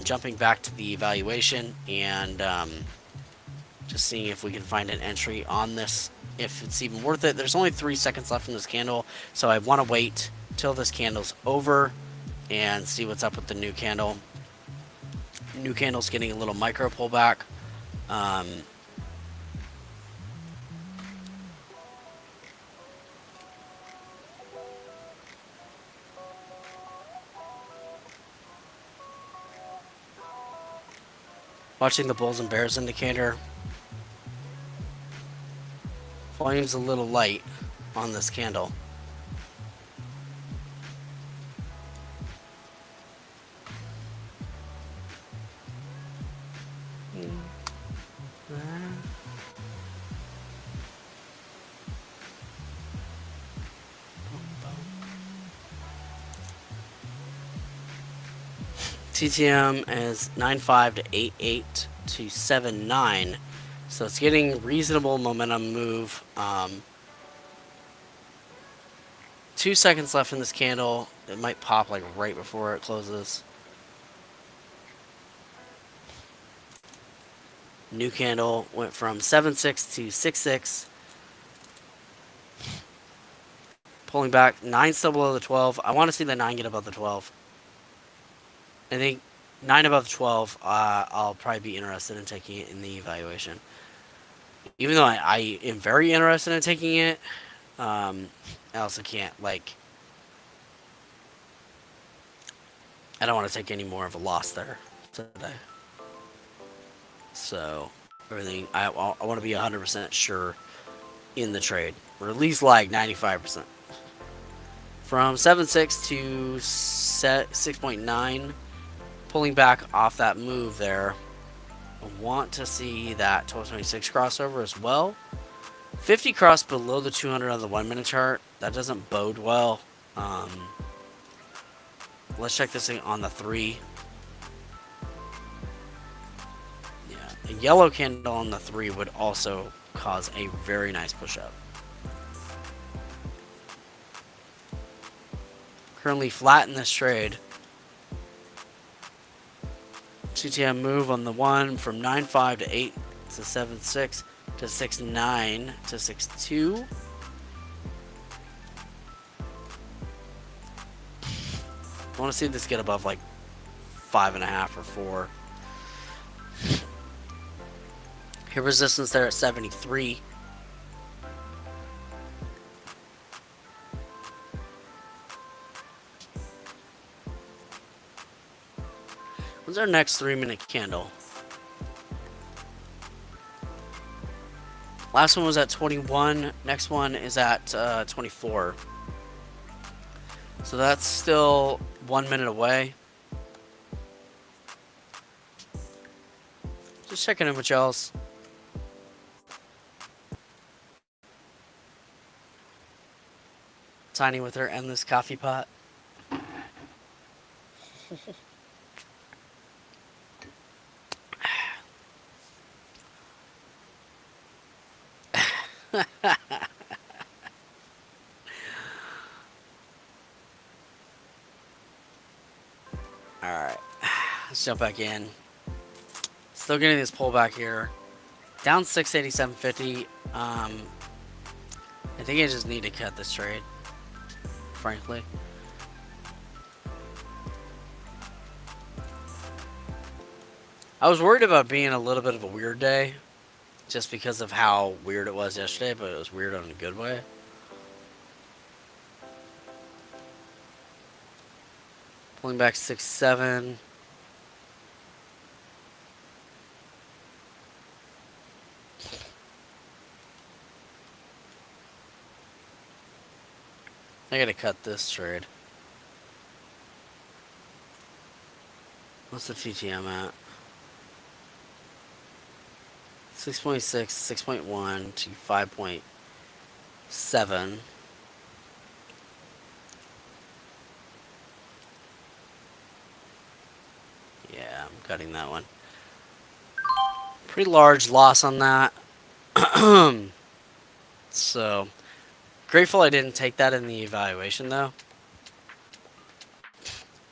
Jumping back to the evaluation and just seeing if we can find an entry on this, if it's even worth it. There's only 3 seconds left in this candle, so I want to wait till this candle's over and see what's up with the new candle. New candle's getting a little micro pullback. Watching the bulls and bears indicator. Volume's a little light on this candle. TTM is 9.5 to 8.8 to 7.9. So it's getting reasonable momentum move. 2 seconds left in this candle. It might pop like right before it closes. New candle went from 7.6 to 6.6. Pulling back. 9 still below the 12. I want to see the 9 get above the 12. I think 9 above 12, I'll probably be interested in taking it in the evaluation. Even though I am very interested in taking it, I also can't, like, I don't want to take any more of a loss there today. So, everything, I want to be 100% sure in the trade, or at least like 95%. From 7.6 to 6.9, pulling back off that move there. I want to see that 1226 crossover as well. 50 cross below the 200 on the 1 minute chart. That doesn't bode well. Let's check this thing on the 3. Yeah, a yellow candle on the 3 would also cause a very nice push up. Currently flat in this trade. CTM move on the 1 from 9.5 to 8 to 7.6 to 6.9 to 6.2. I want to see this get above like 5.5 or 4. Here resistance there at 73. When's our next 3-minute candle? Last one was at 21. Next one is at 24. So that's still 1 minute away. Just checking in with y'all's. Tiny with her endless coffee pot. Alright, let's jump back in. Still getting this pullback here. Down 687.50. I think I just need to cut this trade, frankly. I was worried about being a little bit of a weird day, just because of how weird it was yesterday, but it was weird in a good way. Pulling back 6.7. I gotta cut this trade. What's the TTM at? 6.6, 6.1 to 5.7. Yeah, I'm cutting that one. Pretty large loss on that. So, grateful I didn't take that in the evaluation, though.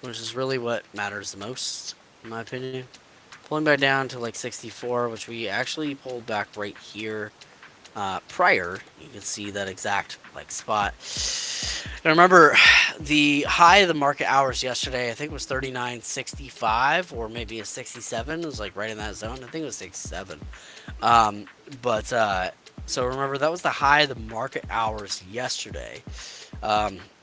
Which is really what matters the most, in my opinion. Pulling back down to like 64, which we actually pulled back right here prior. You can see that exact like spot. And remember, the high of the market hours yesterday, I think, was 39.65 or maybe a 67. It was like right in that zone. I think it was 67. So remember, that was the high of the market hours yesterday.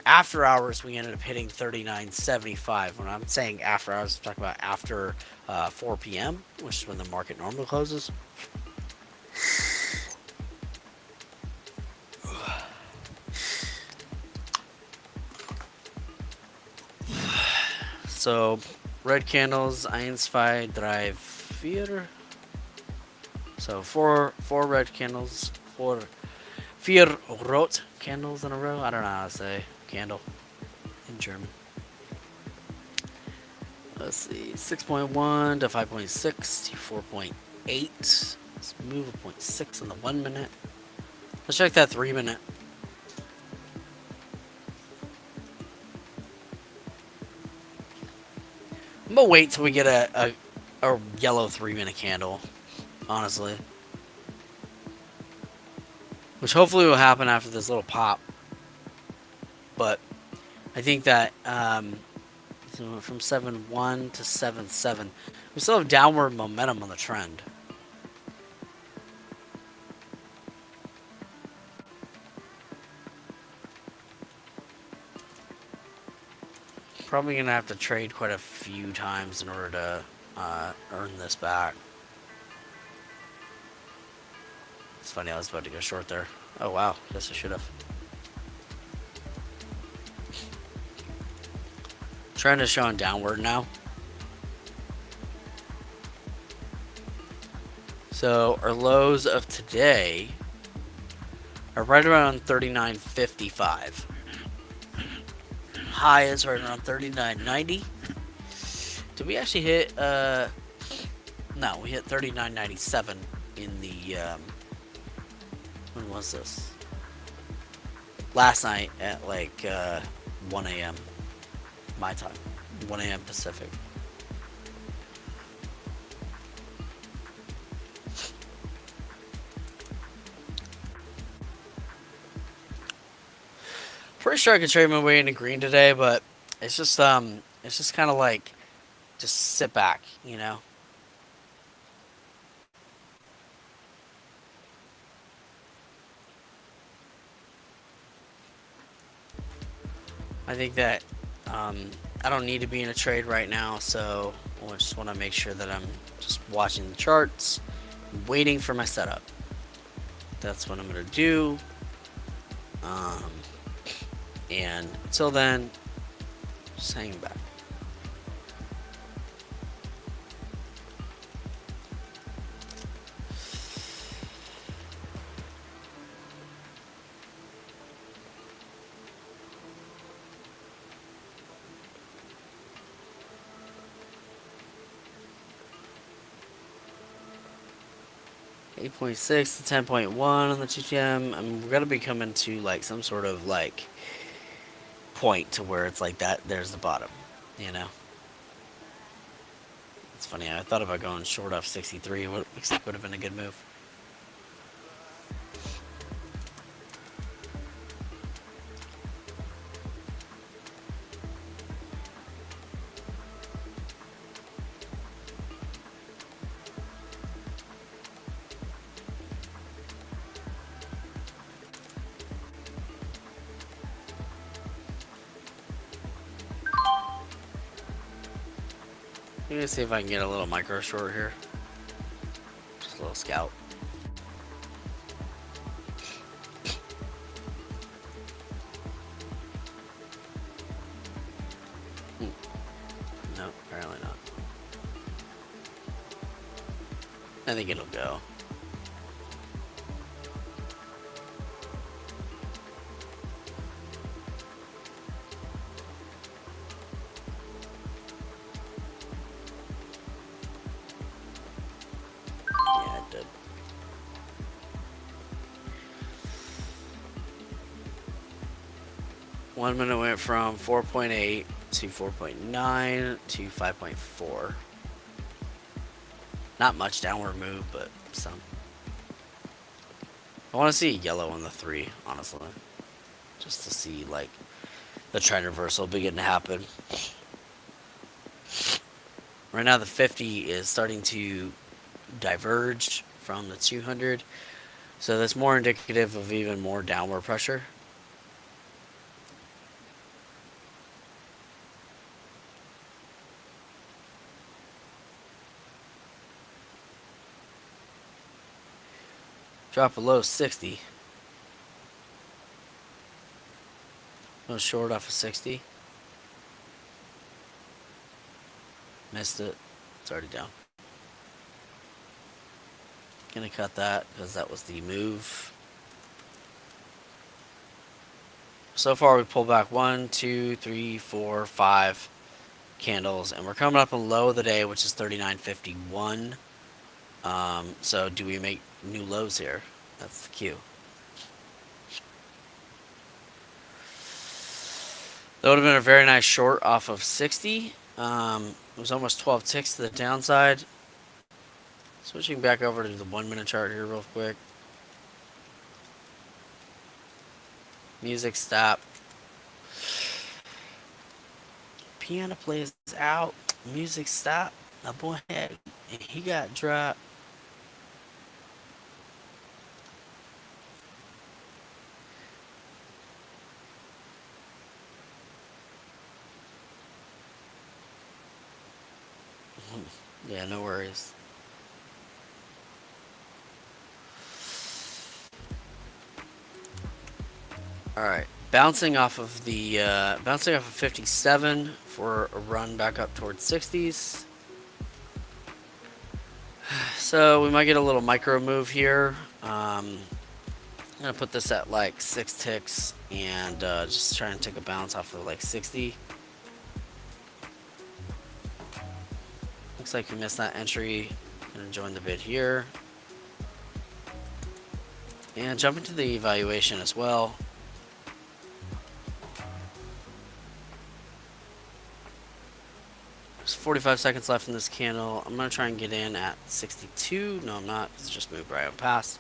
After hours, we ended up hitting 39.75. When I'm saying after hours, I'm talking about after 4 p.m., which is when the market normally closes. So, red candles, 1, 2, 3, 4. So, four red candles, 4 rot candles in a row. I don't know how to say candle in German. Let's see, 6.1 to 5.6 to 4.8. Let's move a 0.6 in the 1 minute. Let's check that 3 minute. I'm gonna wait till we get a yellow 3 minute candle, honestly. Which hopefully will happen after this little pop. But I think that so from 7.1 to 7.7, we still have downward momentum on the trend. Probably gonna have to trade quite a few times in order to earn this back. It's funny, I was about to go short there. Oh wow, guess I should have. Trend is showing downward now. So our lows of today are right around 39.55. High is right around 39.90. Did we actually hit no, we hit 39.97 in the when was this? Last night at like 1 a.m. my time. 1 a.m. Pacific. Pretty sure I could trade my way into green today, but it's just kind of like just sit back, you know. I think that I don't need to be in a trade right now, so I just want to make sure that I'm just watching the charts, waiting for my setup. That's what I'm gonna do. Um, and until then, just hanging back. 8.6 to 10.1 on the TTM. I mean, we're gonna be coming to like some sort of like point to where it's like that. There's the bottom, you know. It's funny. I thought about going short off 63. Would have been a good move. Let me see if I can get a little micro short here. Just a little scout. No, apparently not. I think it'll go. Yeah, it did. One minute went from 4.8 to 4.9 to 5.4. Not much downward move, but some. I want to see yellow on the 3, honestly. Just to see, like, the trend reversal begin to happen. Right now, the 50 is starting to diverge from the 200. So that's more indicative of even more downward pressure. Drop below 60. No short off of 60. Missed it. It's already down. Gonna cut that because that was the move. So far we pulled back 1, 2, 3, 4, 5. candles, and we're coming up a low of the day, which is 39.51. So do we make new lows here? That's the cue. That would have been a very nice short off of 60. It was almost 12 ticks to the downside. Switching back over to the 1 minute chart here real quick. Music stop. Piano plays out. Music stop. My boy had, he got dropped. Yeah, no worries. All right, bouncing off of 57 for a run back up towards 60s. So we might get a little micro move here. I'm gonna put this at like 6 ticks and just try and take a bounce off of like 60. Looks like we missed that entry. Gonna join the bid here and jump into the evaluation as well. There's 45 seconds left in this candle. I'm gonna try and get in at 62. No, I'm not. It's just moved right on past.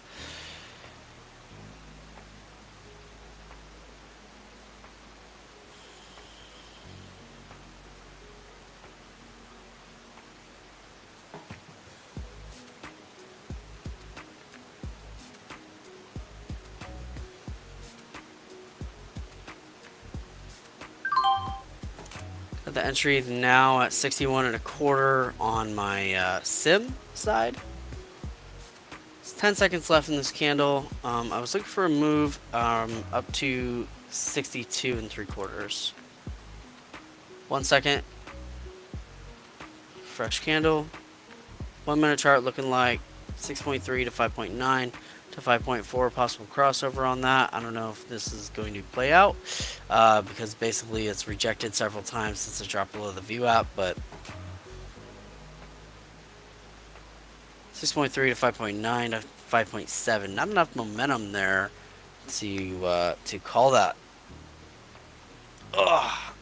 Got the entry now at 61 and a quarter on my sim side. It's 10 seconds left in this candle. I was looking for a move up to 62 and 3/4. 1 second. Fresh candle. 1 minute chart looking like 6.3 to 5.9 to 5.4 possible crossover on that. I don't know if this is going to play out because basically it's rejected several times since the drop below the view app, but 6.3 to 5.9 to 5.7. Not enough momentum there to call that. Ugh.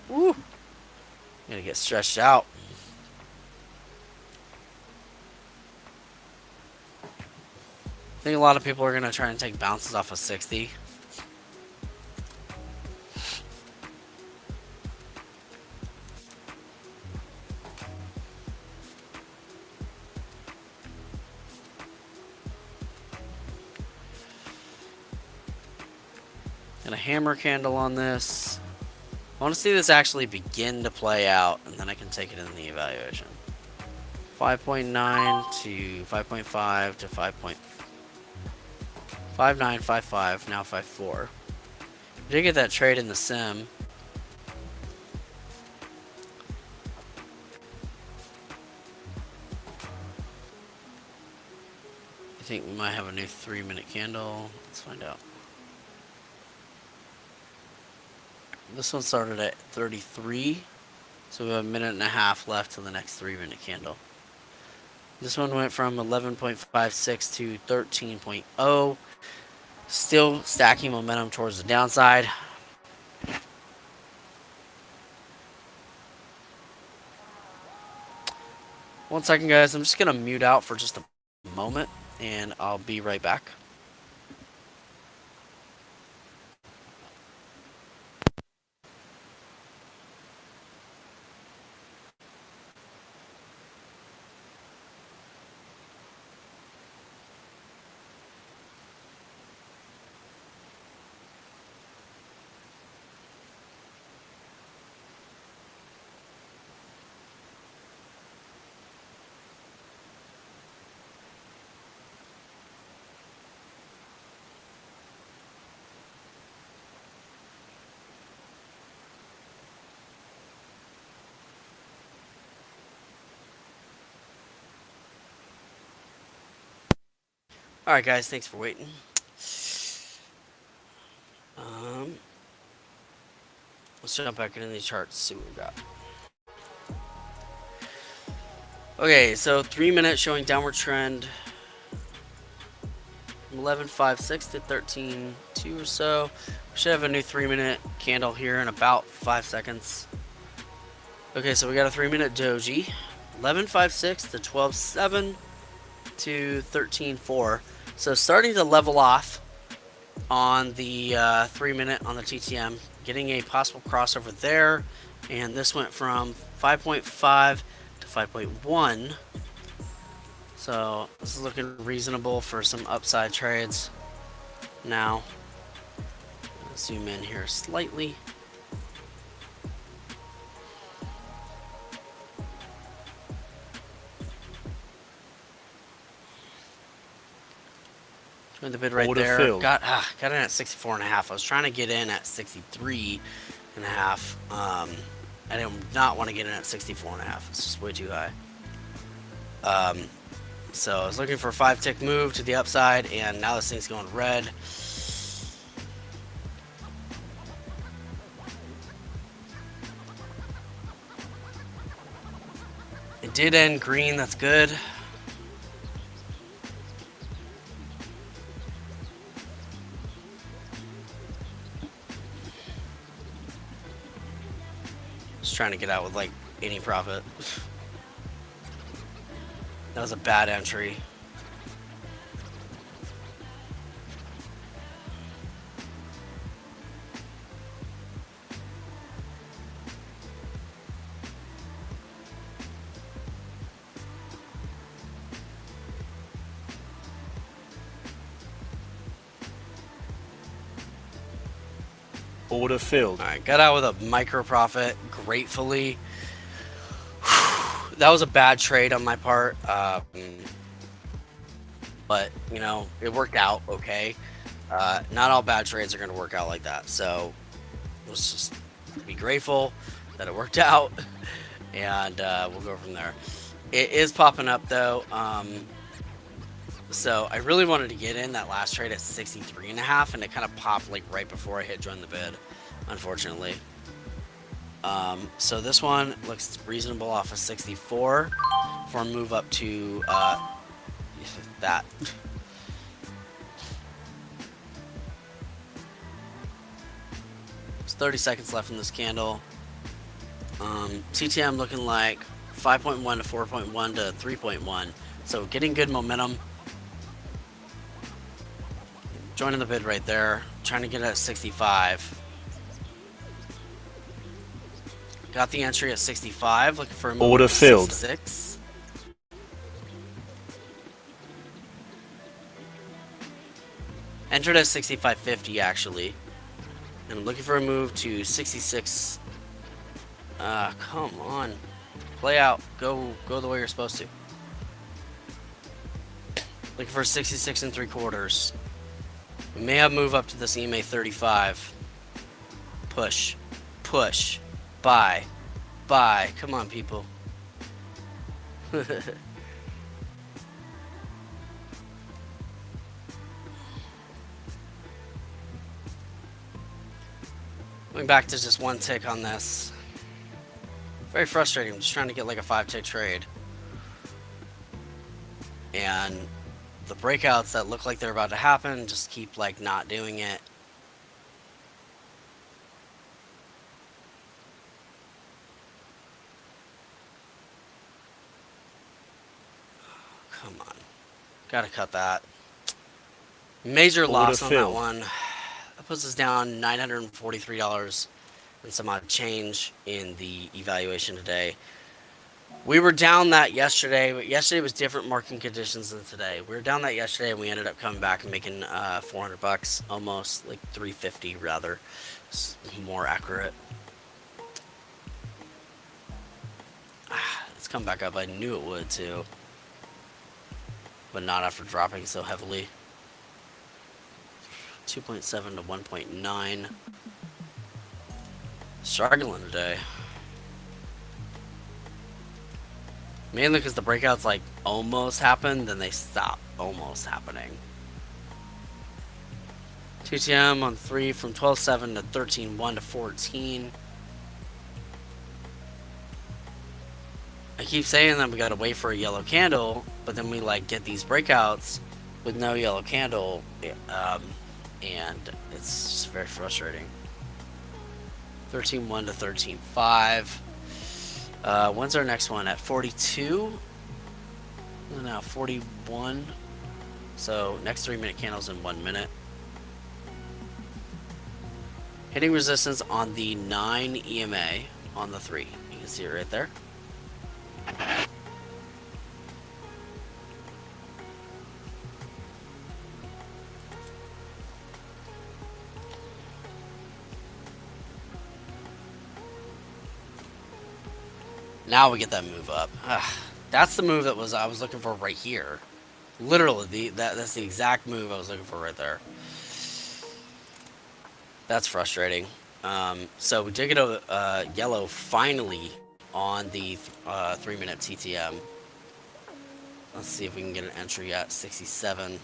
Woo. Gonna get stretched out. I think a lot of people are gonna try and take bounces off of 60. And a hammer candle on this. I want to see this actually begin to play out, and then I can take it in the evaluation. 5.9 to 5.5 to 5.5955, now 5.4. I did get that trade in the sim. I think we might have a new 3-minute candle. Let's find out. This one started at 33, so we have a minute and a half left to the next 3-minute candle. This one went from 11.56 to 13.0. Still stacking momentum towards the downside. One second, guys. I'm just going to mute out for just a moment, and I'll be right back. All right, guys. Thanks for waiting. Um, Let's jump back into these charts, see what we got. Okay, so 3 minutes showing downward trend from 11.56 to 13.2 or so. We should have a new 3-minute candle here in about 5 seconds. Okay, so we got a 3-minute doji, 11.56 to 12.7 to 13.4. So starting to level off on the 3-minute on the TTM, getting a possible crossover there, and this went from 5.5 to 5.1. So this is looking reasonable for some upside trades. Now, let's zoom in here slightly. Join the bid right
Order
there.
filled.
Got in at 64.5. I was trying to get in at 63.5. I did not want to get in at 64.5. It's just way too high. So I was looking for a 5-tick move to the upside, and now this thing's going red. It did end green. That's good. Just trying to get out with like any profit. That was a bad entry.
Order filled.
Alright, got out with a micro profit, gratefully. That was a bad trade on my part. But, you know, it worked out okay. Not all bad trades are going to work out like that. So, let's just be grateful that it worked out. And we'll go from there. It is popping up, though. So, I really wanted to get in that last trade at 63.5. And it kind of popped like right before I hit join the bid, unfortunately. So this one looks reasonable off of 64 for a move up to that. There's 30 seconds left in this candle. TTM looking like 5.1 to 4.1 to 3.1. So getting good momentum. Joining the bid right there. Trying to get it at 65. Got the entry at 65. Looking for a move
Order
up to
filled.
66. Entered at 65.50 actually. And I'm looking for a move to 66. Come on. Play out. Go the way you're supposed to. Looking for 66 3/4. We may have move up to this EMA 35. Push. Push. Buy. Buy. Come on, people. Going back to just one tick on this. Very frustrating. I'm just trying to get like a 5-tick trade. And the breakouts that look like they're about to happen just keep like not doing it. Come on. Gotta cut that. Major loss on that one. That puts us down $943 and some odd change in the evaluation today. We were down that yesterday, but yesterday was different market conditions than today. We were down that yesterday, and we ended up coming back and making $400, almost like $350 rather. It's more accurate. It's come back up. I knew it would too, but not after dropping so heavily. 2.7 to 1.9. Struggling today. Mainly because the breakouts like almost happened, then they stop almost happening. TTM on 3 from 12.7 to 13.1 to 14. I keep saying that we gotta wait for a yellow candle, but then we like get these breakouts with no yellow candle, and it's just very frustrating. 13.1 to 13.5. When's our next one? At 42? No, 41. So next 3-minute candles in 1 minute. Hitting resistance on the 9 EMA on the 3. You can see it right there. Now we get that move up. That's the move that I was looking for right here. Literally, that's the exact move I was looking for right there. That's frustrating. So we did get a yellow finally on the 3-minute TTM. Let's see if we can get an entry at 67.75.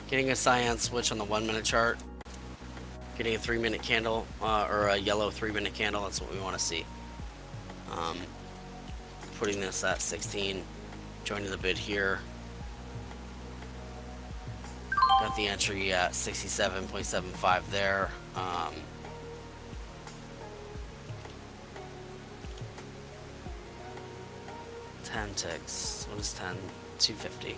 Getting a cyan switch on the 1-minute chart. Getting a 3-minute candle, or a yellow 3-minute candle, that's what we want to see. Putting this at 16, joining the bid here. Got the entry at 67.75 there. 10 ticks. What is 10? 250.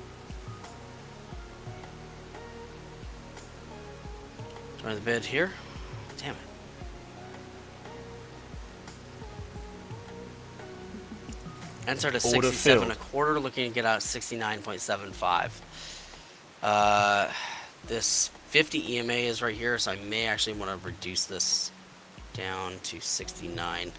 Join the bid here. Damn it. Entered a 67.25, looking to get out 69.75. This 50 EMA is right here, so I may actually want to reduce this down to 69.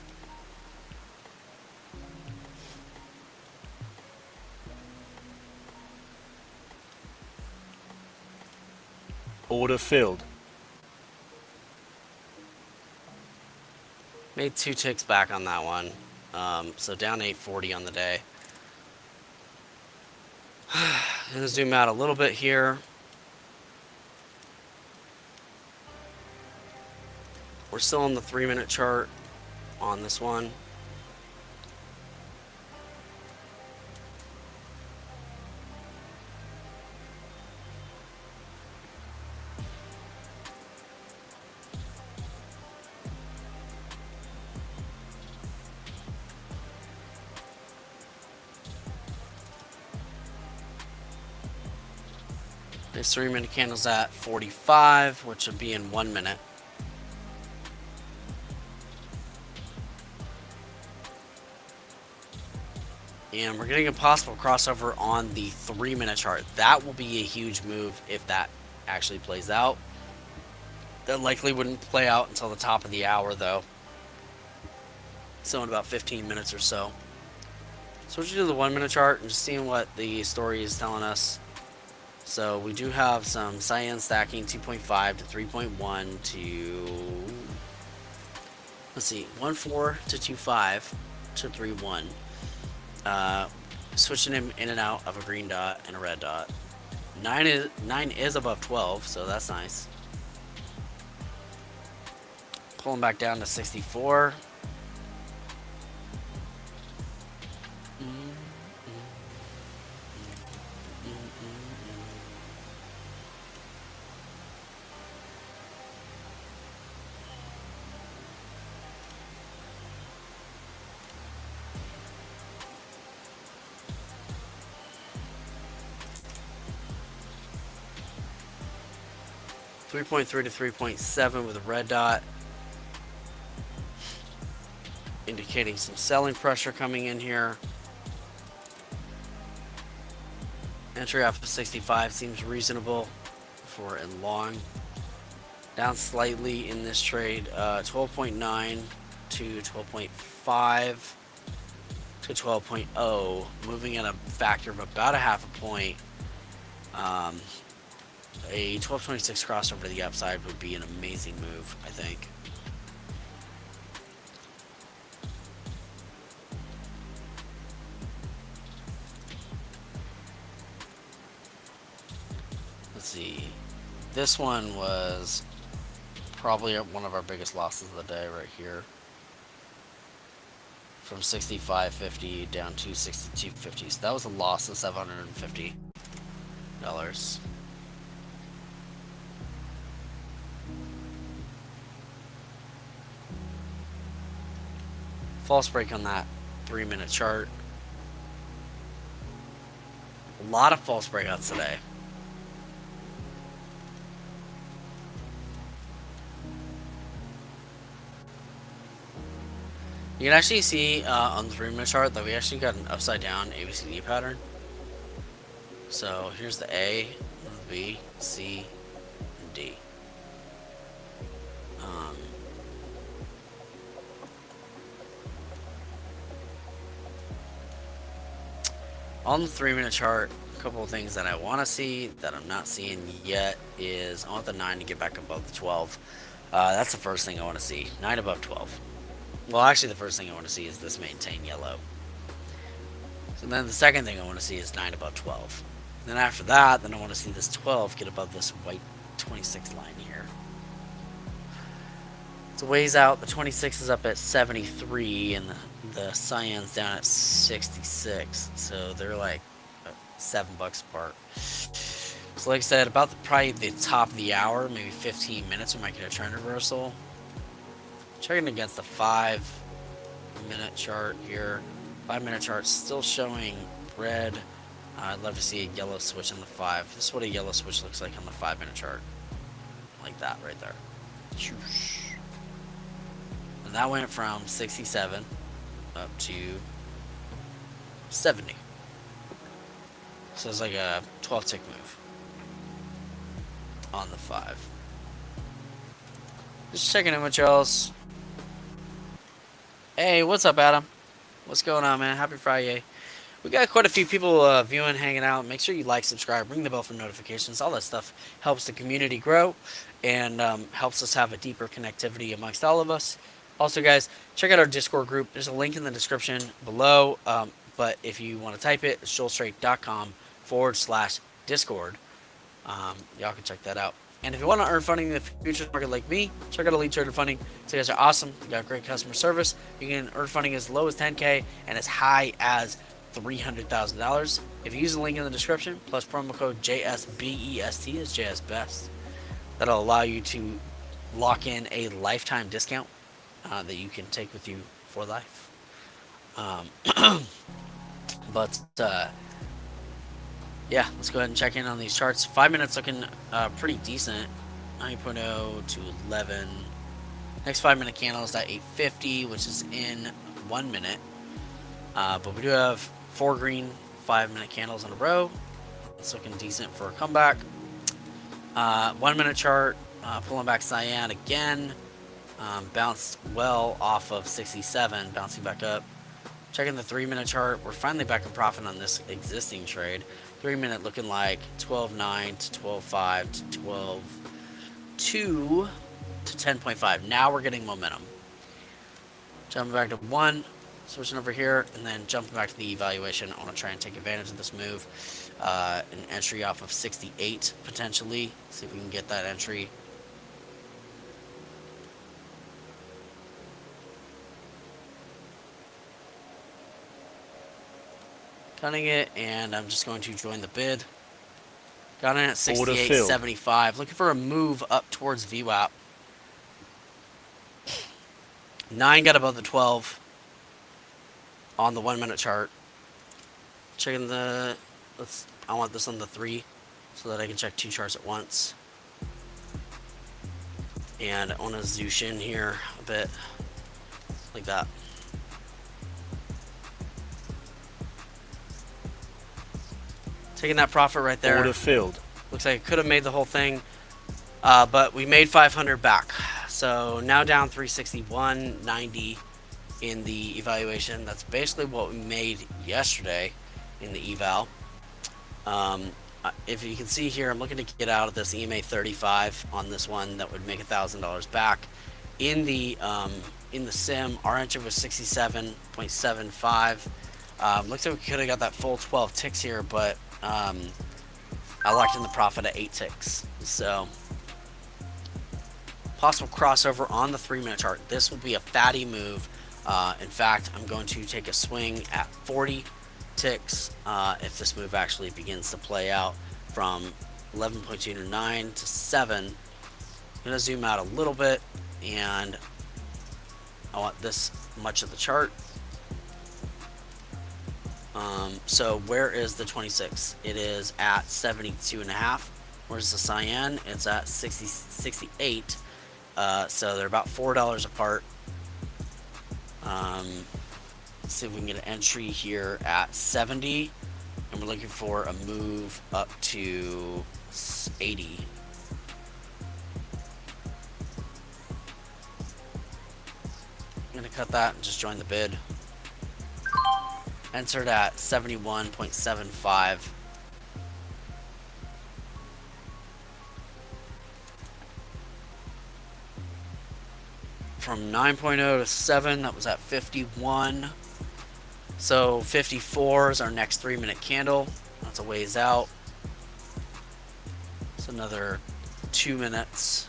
Order filled.
Made 2 ticks back on that one. So down 840 on the day. Gonna zoom out a little bit here. We're still on the 3-minute chart on this one. This 3-minute candle's at 45, which would be in 1 minute. And we're getting a possible crossover on the 3-minute chart. That will be a huge move if that actually plays out. That likely wouldn't play out until the top of the hour, though. So in about 15 minutes or so. Switching to the 1-minute chart and just seeing what the story is telling us. So we do have some cyan stacking 2.5 to 3.1 to, let's see, 1.4 to 2.5 to 3.1. Switching him in and out of a green dot and a red dot. 9 is above 12, so that's nice. Pulling back down to 64. 3.3 to 3.7 with a red dot, indicating some selling pressure coming in here. Entry off of 65 seems reasonable for a long. Down slightly in this trade, 12.9 to 12.5 to 12.0, moving at a factor of about a half a point. A 12.26 crossover to the upside would be an amazing move, I think. let's see. This one was probably one of our biggest losses of the day right here. From 65.50 down to 62.50. So that was a loss of $750. False break on that 3-minute chart. A lot of false breakouts today. You can actually see on the 3-minute chart that we actually got an upside down ABCD pattern. So here's the A, B, C, and D. On the 3-minute chart, a couple of things that I want to see that I'm not seeing yet is I want the 9 to get back above the 12. That's the first thing I want to see. 9 above 12. Well, actually, the first thing I want to see is this maintain yellow. So then the second thing I want to see is 9 above 12. Then after that, then I want to see this 12 get above this white 26 line here. It's a ways out. The 26 is up at 73, and the cyan's down at 66. So they're like $7 apart. So like I said, about probably the top of the hour, maybe 15 minutes, we might get a trend reversal. Checking against the 5-minute chart here. 5-minute chart still showing red. I'd love to see a yellow switch on the 5. This is what a yellow switch looks like on the 5-minute chart. Like that right there. And that went from 67 up to 70. So it's like a 12 tick move on the 5. Just checking in with y'all's. Hey, what's up, Adam? What's going on, man? Happy Friday. We got quite a few people viewing, hanging out. Make sure you like, subscribe, ring the bell for notifications. All that stuff helps the community grow and helps us have a deeper connectivity amongst all of us. Also, guys, check out our Discord group. There's a link in the description below. But if you want to type it, it's joelstraight.com/Discord. Y'all can check that out. And if you want to earn funding in the future market like me, check out Elite Trader Funding. So you guys are awesome. You got great customer service. You can earn funding as low as $10K and as high as $300,000. If you use the link in the description, plus promo code JSBEST is JSBEST, that'll allow you to lock in a lifetime discount that you can take with you for life. Yeah, let's go ahead and check in on these charts. 5 minutes looking pretty decent. 9.0 to 11. Next 5-minute candle is at 850, which is in 1 minute. But we do have 4 green 5-minute candles in a row. It's looking decent for a comeback. 1 minute chart, pulling back cyan again. Bounced well off of 67, bouncing back up. Checking the 3-minute chart, we're finally back in profit on this existing trade. 3-minute looking like 12.9 to 12.5 to 12.2 to 10.5. Now we're getting momentum. Jumping back to 1, switching over here, and then jumping back to the evaluation. I want to try and take advantage of this move. An entry off of 68 potentially. See if we can get that entry. Cutting it, and I'm just going to join the bid. Got in at 68.75. Looking for a move up towards VWAP. 9 got above the 12 on the 1-minute chart. Checking the... I want this on the 3 so that I can check 2 charts at once. And I want to zoosh in here a bit. Like that. Taking that profit right there.
Order filled.
Looks like it could have made the whole thing, but we made 500 back. So now down 361.90 in the evaluation. That's basically what we made yesterday in the eval. If you can see here, I'm looking to get out of this EMA 35 on this one. That would make $1,000 back. In the sim, our entry was 67.75. Looks like we could have got that full 12 ticks here, but I locked in the profit at 8 ticks. So possible crossover on the 3-minute chart. This will be a fatty move. In fact, I'm going to take a swing at 40 ticks if this move actually begins to play out from 11.2 to 9 to 7. I'm going to zoom out a little bit, and I want this much of the chart. So where is the 26? It is at 72.5. Where's the cyan? It's at 68. So they're about $4 apart. Let's see if we can get an entry here at 70, and we're looking for a move up to 80. I'm gonna cut that and just join the bid. Entered at 71.75. From 9.0 to 7, that was at 51. So 54 is our next 3-minute candle. That's a ways out. It's another 2 minutes.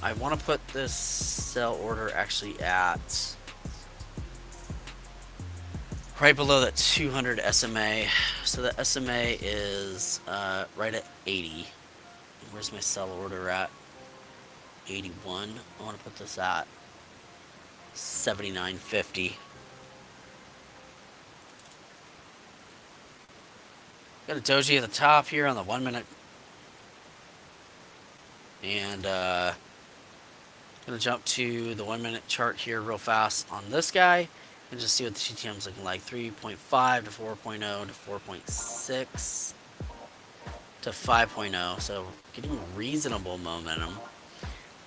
I want to put this sell order actually at right below that 200 SMA. So the SMA is right at 80. Where's my sell order at? 81. I want to put this at 79.50. Got a doji at the top here on the 1 minute. And gonna jump to the 1 minute chart here real fast on this guy and just see what the TTM's looking like. 3.5 to 4.0 to 4.6 to 5.0. So getting reasonable momentum.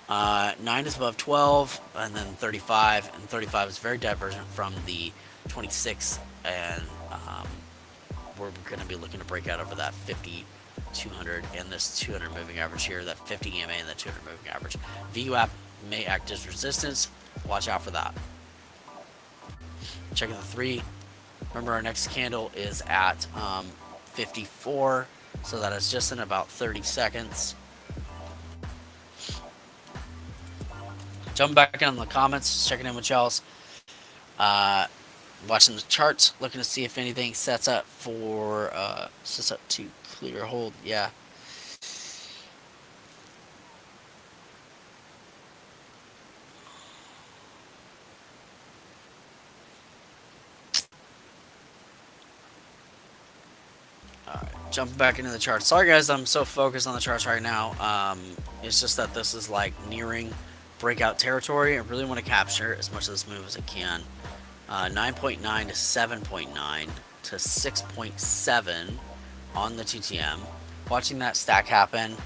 9 is above 12, and then 35, and 35 is very divergent from the 26, and we're going to be looking to break out over that 50, 200, and this 200 moving average here, that 50 EMA and the 200 moving average. VWAP may act as resistance. Watch out for that. Checking the 3. Remember, our next candle is at 54, so that is just in about 30 seconds. Jumping back in the comments, checking in with y'all's. Watching the charts, looking to see if anything sets up for sets up to clear hold. Yeah. Alright, jumping back into the charts. Sorry guys, I'm so focused on the charts right now. It's just that this is like nearing breakout territory. I really want to capture as much of this move as I can. 9.9 to 7.9 to 6.7 on the TTM. Watching that stack happen.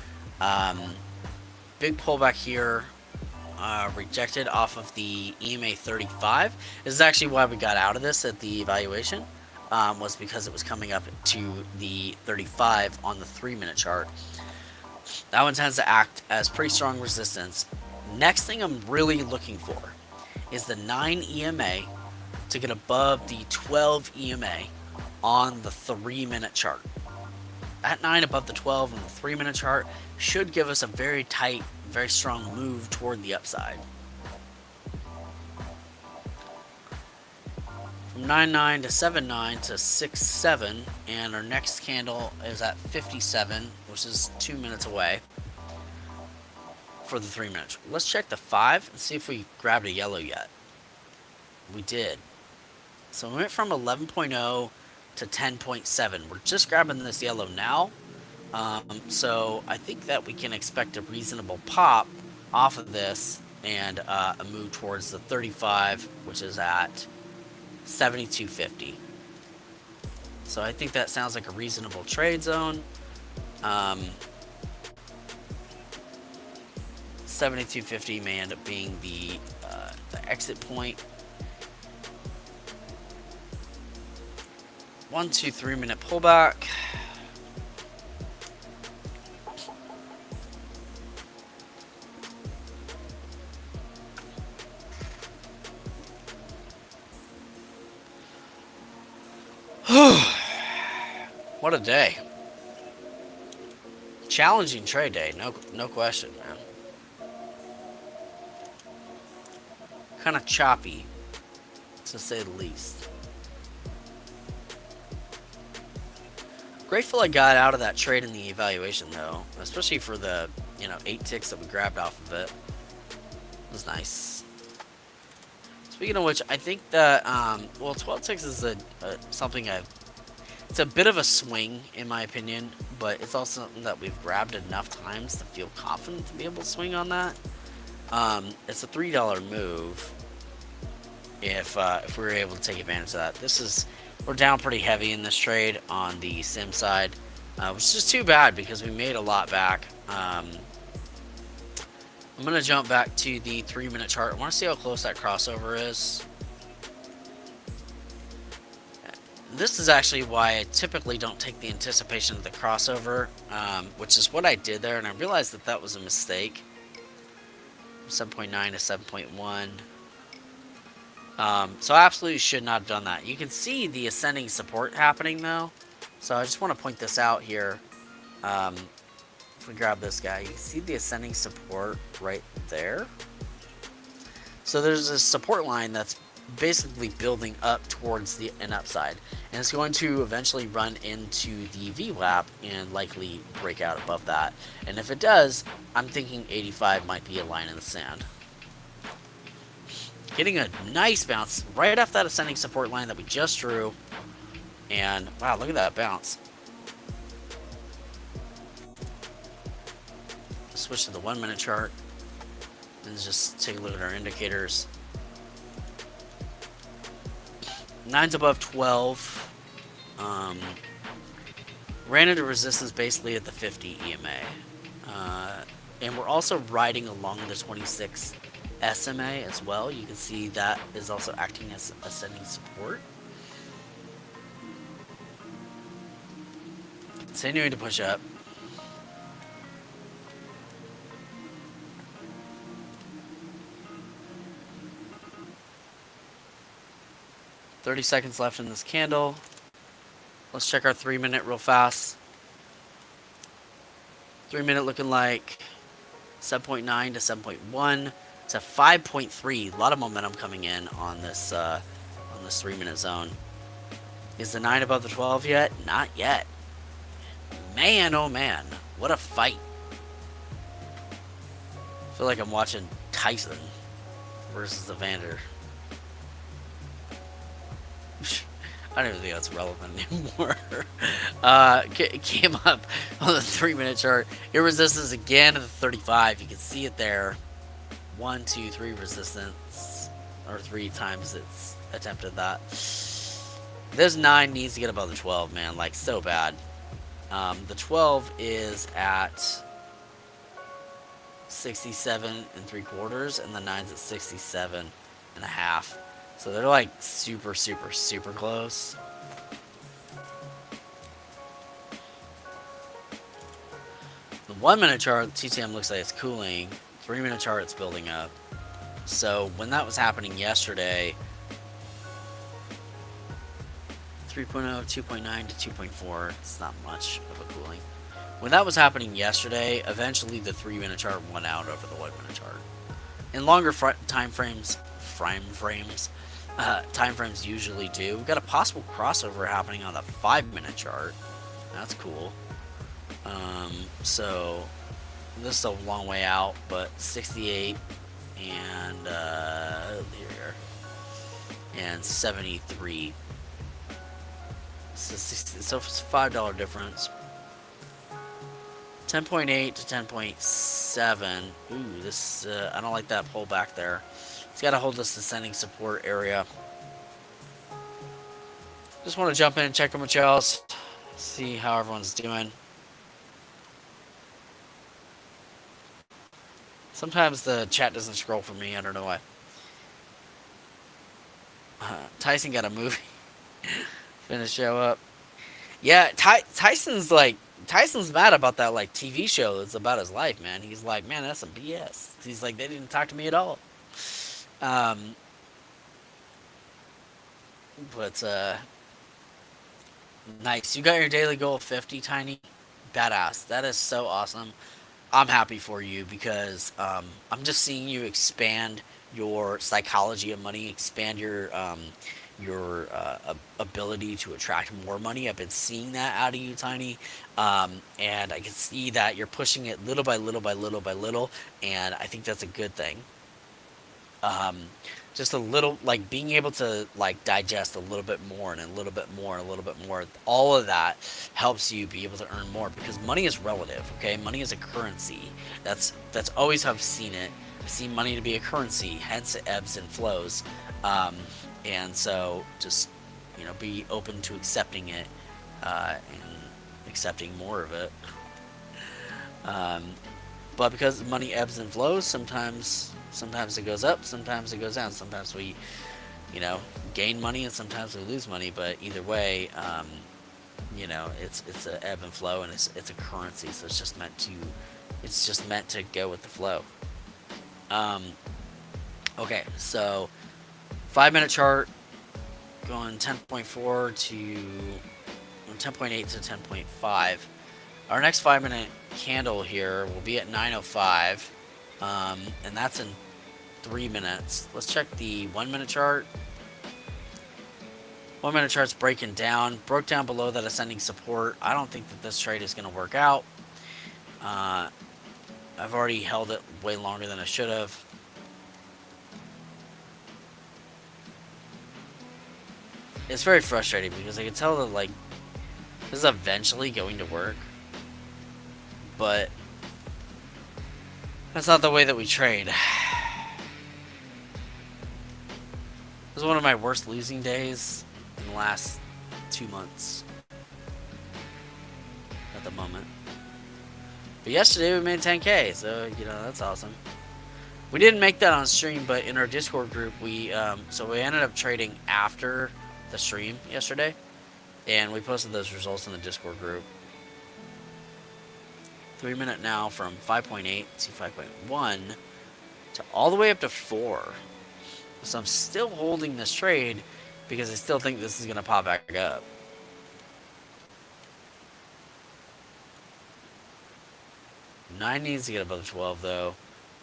Big pullback here. Rejected off of the EMA 35. This is actually why we got out of this at the evaluation. Was because it was coming up to the 35 on the 3-minute chart. That one tends to act as pretty strong resistance. Next thing I'm really looking for is the 9 EMA to get above the 12 EMA on the 3-minute chart. That 9 above the 12 on the 3-minute chart should give us a very tight, very strong move toward the upside. From 9.9 to 7.9 to 6.7, and our next candle is at 57, which is 2 minutes away for the 3-minute. Let's check the 5 and see if we grabbed a yellow yet. We did. So we went from 11.0 to 10.7. We're just grabbing this yellow now. So I think that we can expect a reasonable pop off of this and a move towards the 35, which is at 72.50. So I think that sounds like a reasonable trade zone. 72.50 may end up being the exit point. 1, 2, 3-minute pullback. What a day. Challenging trade day, no question, man. Kind of choppy, to say the least. Grateful I got out of that trade in the evaluation though, especially for the 8 ticks that we grabbed off of it. It was nice. Speaking of which, I think that 12 ticks is something it's a bit of a swing in my opinion, but it's also something that we've grabbed enough times to feel confident to be able to swing on that. It's a $3 move if we were able to take advantage of that. We're down pretty heavy in this trade on the sim side, which is too bad because we made a lot back. I'm gonna jump back to the 3-minute chart. I want to see how close that crossover is. This is actually why I typically don't take the anticipation of the crossover, which is what I did there, and I realized that that was a mistake. 7.9 to 7.1. So I absolutely should not have done that. You can see the ascending support happening though. So I just want to point this out here. If we grab this guy, you can see the ascending support right there. So there's a support line that's basically building up towards an upside. And it's going to eventually run into the VWAP and likely break out above that. And if it does, I'm thinking 85 might be a line in the sand. Getting a nice bounce right off that ascending support line that we just drew. And wow, look at that bounce. Switch to the 1-minute chart and just take a look at our indicators. 9's above 12. Ran into resistance basically at the 50 EMA. And we're also riding along the 26 SMA as well. You can see that is also acting as ascending support. Continuing to push up. $30 seconds left in this candle. Let's check our 3-minute real fast. 3-minute looking like 7.9 to 7.1. It's a 5.3. A lot of momentum coming in on this 3-minute zone. Is the 9 above the 12 yet? Not yet. Man, oh man, what a fight. I feel like I'm watching Tyson versus Evander. I don't even think that's relevant anymore. Came up on the 3-minute chart. It resists again at the 35. You can see it there. 1, 2, 3 resistance, or 3 times it's attempted that. This 9 needs to get above the 12, man, like so bad. The 12 is at 67 3/4, and the 9's at 67 1/2. So they're like super, super, super close. The 1-minute chart, TTM looks like it's cooling. 3-minute chart, it's building up. So when that was happening yesterday, 3.0, 2.9 to 2.4, it's not much of a cooling. When that was happening yesterday, eventually the 3-minute chart won out over the 1-minute chart. In longer time frames usually do. We've got a possible crossover happening on the 5-minute chart. That's cool. So this is a long way out, but 68 and here and 73. So it's a $5 difference. 10.8 to 10.7. Ooh, this I don't like that pullback there. It's got to hold this descending support area. Just want to jump in and check on my y'all's, see how everyone's doing. Sometimes the chat doesn't scroll for me. I don't know why. Tyson got a movie. Finna show up. Yeah, Tyson's mad about that like TV show that's about his life, man. He's like, man, that's some BS. He's like, they didn't talk to me at all. But Nice. You got your daily goal of 50, Tiny. Badass. That is so awesome. I'm happy for you because I'm just seeing you expand your psychology of money, expand your ability to attract more money. I've been seeing that out of you, Tiny, and I can see that you're pushing it little by little by little by little, and I think that's a good thing. um, just a little, like, being able to like digest a little bit more and a little bit more and a little bit more, all of that helps you be able to earn more because money is relative. Okay, money is a currency. That's always how I've seen it. I've seen money to be a currency, hence it ebbs and flows. um, and so just, be open to accepting it, and accepting more of it. um, but because money ebbs and flows, sometimes it goes up, sometimes it goes down. Sometimes we, gain money, and sometimes we lose money. But either way, it's an ebb and flow, and it's a currency. So it's just meant to go with the flow. Um, okay, so 5 minute chart going 10.4 to 10.8 to 10.5. Our next 5 minute candle here will be at 9:05, and that's in 3 minutes. Let's check the 1 minute chart. 1 minute chart's breaking down, broke down below that ascending support. I don't think that this trade is going to work out. Uh, I've already held it way longer than I should have. It's very frustrating because I can tell that, like, this is eventually going to work, but that's not the way that we trade. It was one of my worst losing days in the last 2 months at the moment. But yesterday we made 10K, so that's awesome. We didn't make that on stream, but in our Discord group, we ended up trading after the stream yesterday, and we posted those results in the Discord group. 3 minute now from 5.8 to 5.1 to all the way up to 4. So I'm still holding this trade because I still think this is going to pop back up. Nine needs to get above 12 though.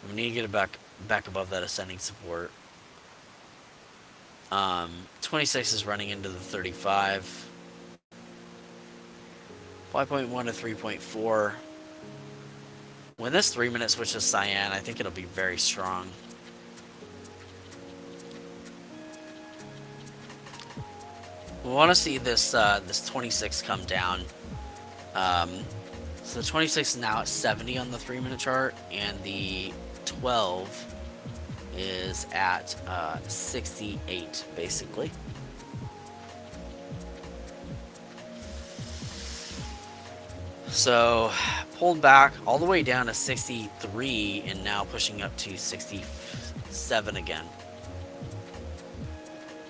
We need to get it back above that ascending support. 26 is running into the 35. 5.1 to 3.4. When this 3 minute switches cyan, I think it'll be very strong. We want to see this 26 come down. So the 26 is now at 70 on the 3 minute chart, and the 12 is at 68 basically. So pulled back all the way down to 63 and now pushing up to 67 again.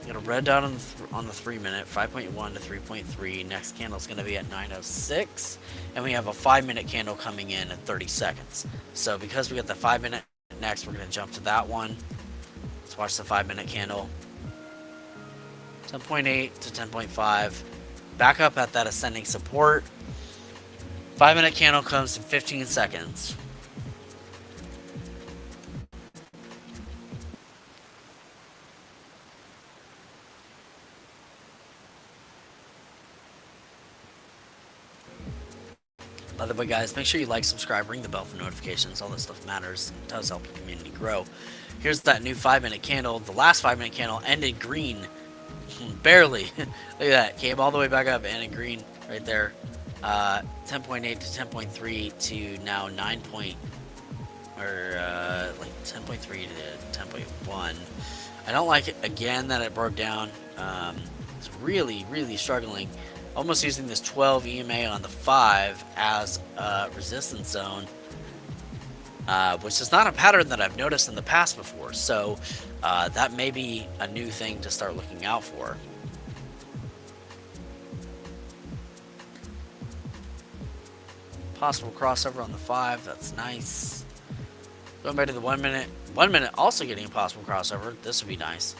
Got a red dot on the 3 minute, 5.1 to 3.3. Next candle is going to be at 9:06, and we have a 5 minute candle coming in at 30 seconds. So because we got the 5 minute next, we're going to jump to that one. Let's watch the 5 minute candle. 10.8 to 10.5. Back up at that ascending support. 5 minute candle comes in 15 seconds. By the way, guys, make sure you like, subscribe, ring the bell for notifications. All this stuff matters. It does help the community grow. Here's that new 5 minute candle. The last 5 minute candle ended green. Barely. Look at that. Came all the way back up and ended green right there. 10.8 to 10.3 to now 9 point, or like 10.3 to 10.1. I don't like it again that it broke down. It's really, really struggling. Almost using this 12 EMA on the 5 as a resistance zone, which is not a pattern that I've noticed in the past before. So that may be a new thing to start looking out for. Possible crossover on the 5. That's nice. Going back to the 1 minute. 1 minute also getting a possible crossover. This would be nice.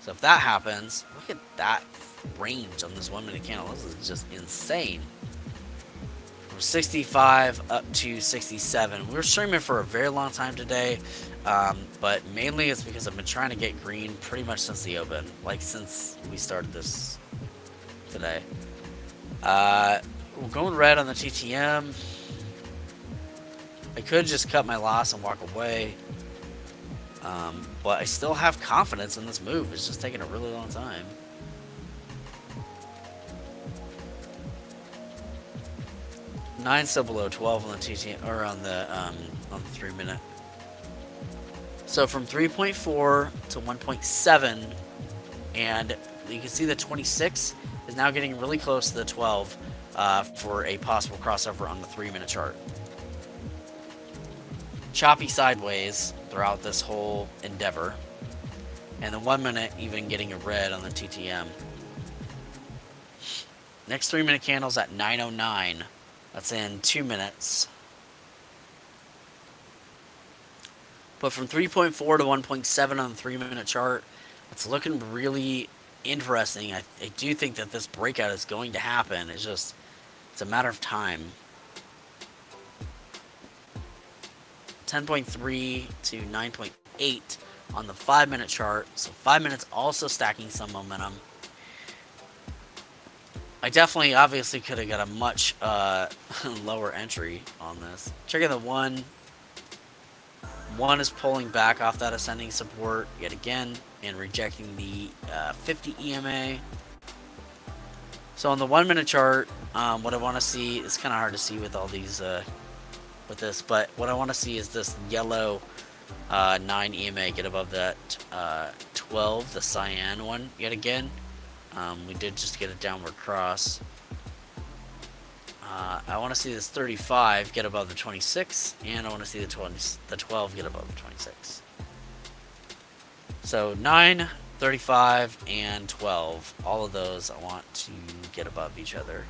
So if that happens, look at that range on this 1 minute candle. This is just insane. From 65 up to 67. We were streaming for a very long time today, but mainly it's because I've been trying to get green pretty much since the open, like since we started this today. We're going red on the TTM. I could just cut my loss and walk away, but I still have confidence in this move. It's just taking a really long time. Nine still below 12 on the TTM, or on the 3 minute. So from 3.4 to 1.7, and you can see the 26 is now getting really close to the 12 for a possible crossover on the 3 minute chart. Choppy sideways throughout this whole endeavor, and the 1 minute even getting a red on the TTM. Next 3 minute candle's at 9:09. That's in 2 minutes. But from 3.4 to 1.7 on the 3 minute chart, it's looking really interesting. I do think that this breakout is going to happen. It's a matter of time. 10.3 to 9.8 on the 5 minute chart. So 5 minutes also stacking some momentum. I definitely, obviously, could have got a much lower entry on this. Checking the 1. 1 is pulling back off that ascending support yet again and rejecting the 50 EMA. So on the 1 minute chart, what I want to see, it's kind of hard to see with all these, with this, but what I want to see is this yellow 9 EMA get above that 12, the cyan one yet again. We did just get a downward cross. I want to see this 35 get above the 26, and I want to see the 12 get above the 26. So 9, 35, and 12, all of those I want to get above each other.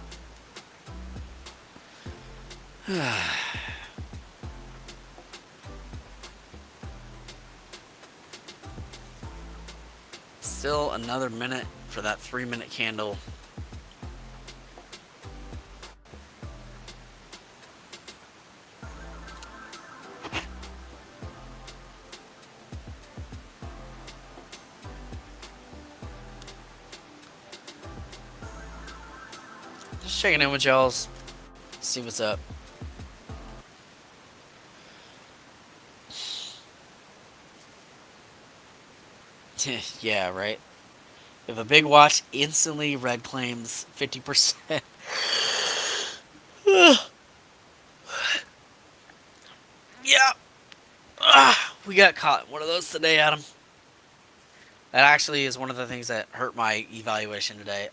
Still another minute for that 3 minute candle. Just checking in with y'all's, see what's up. Yeah, right. If a big watch instantly red claims 50%. Yeah. We got caught one of those today, Adam. That actually is one of the things that hurt my evaluation today.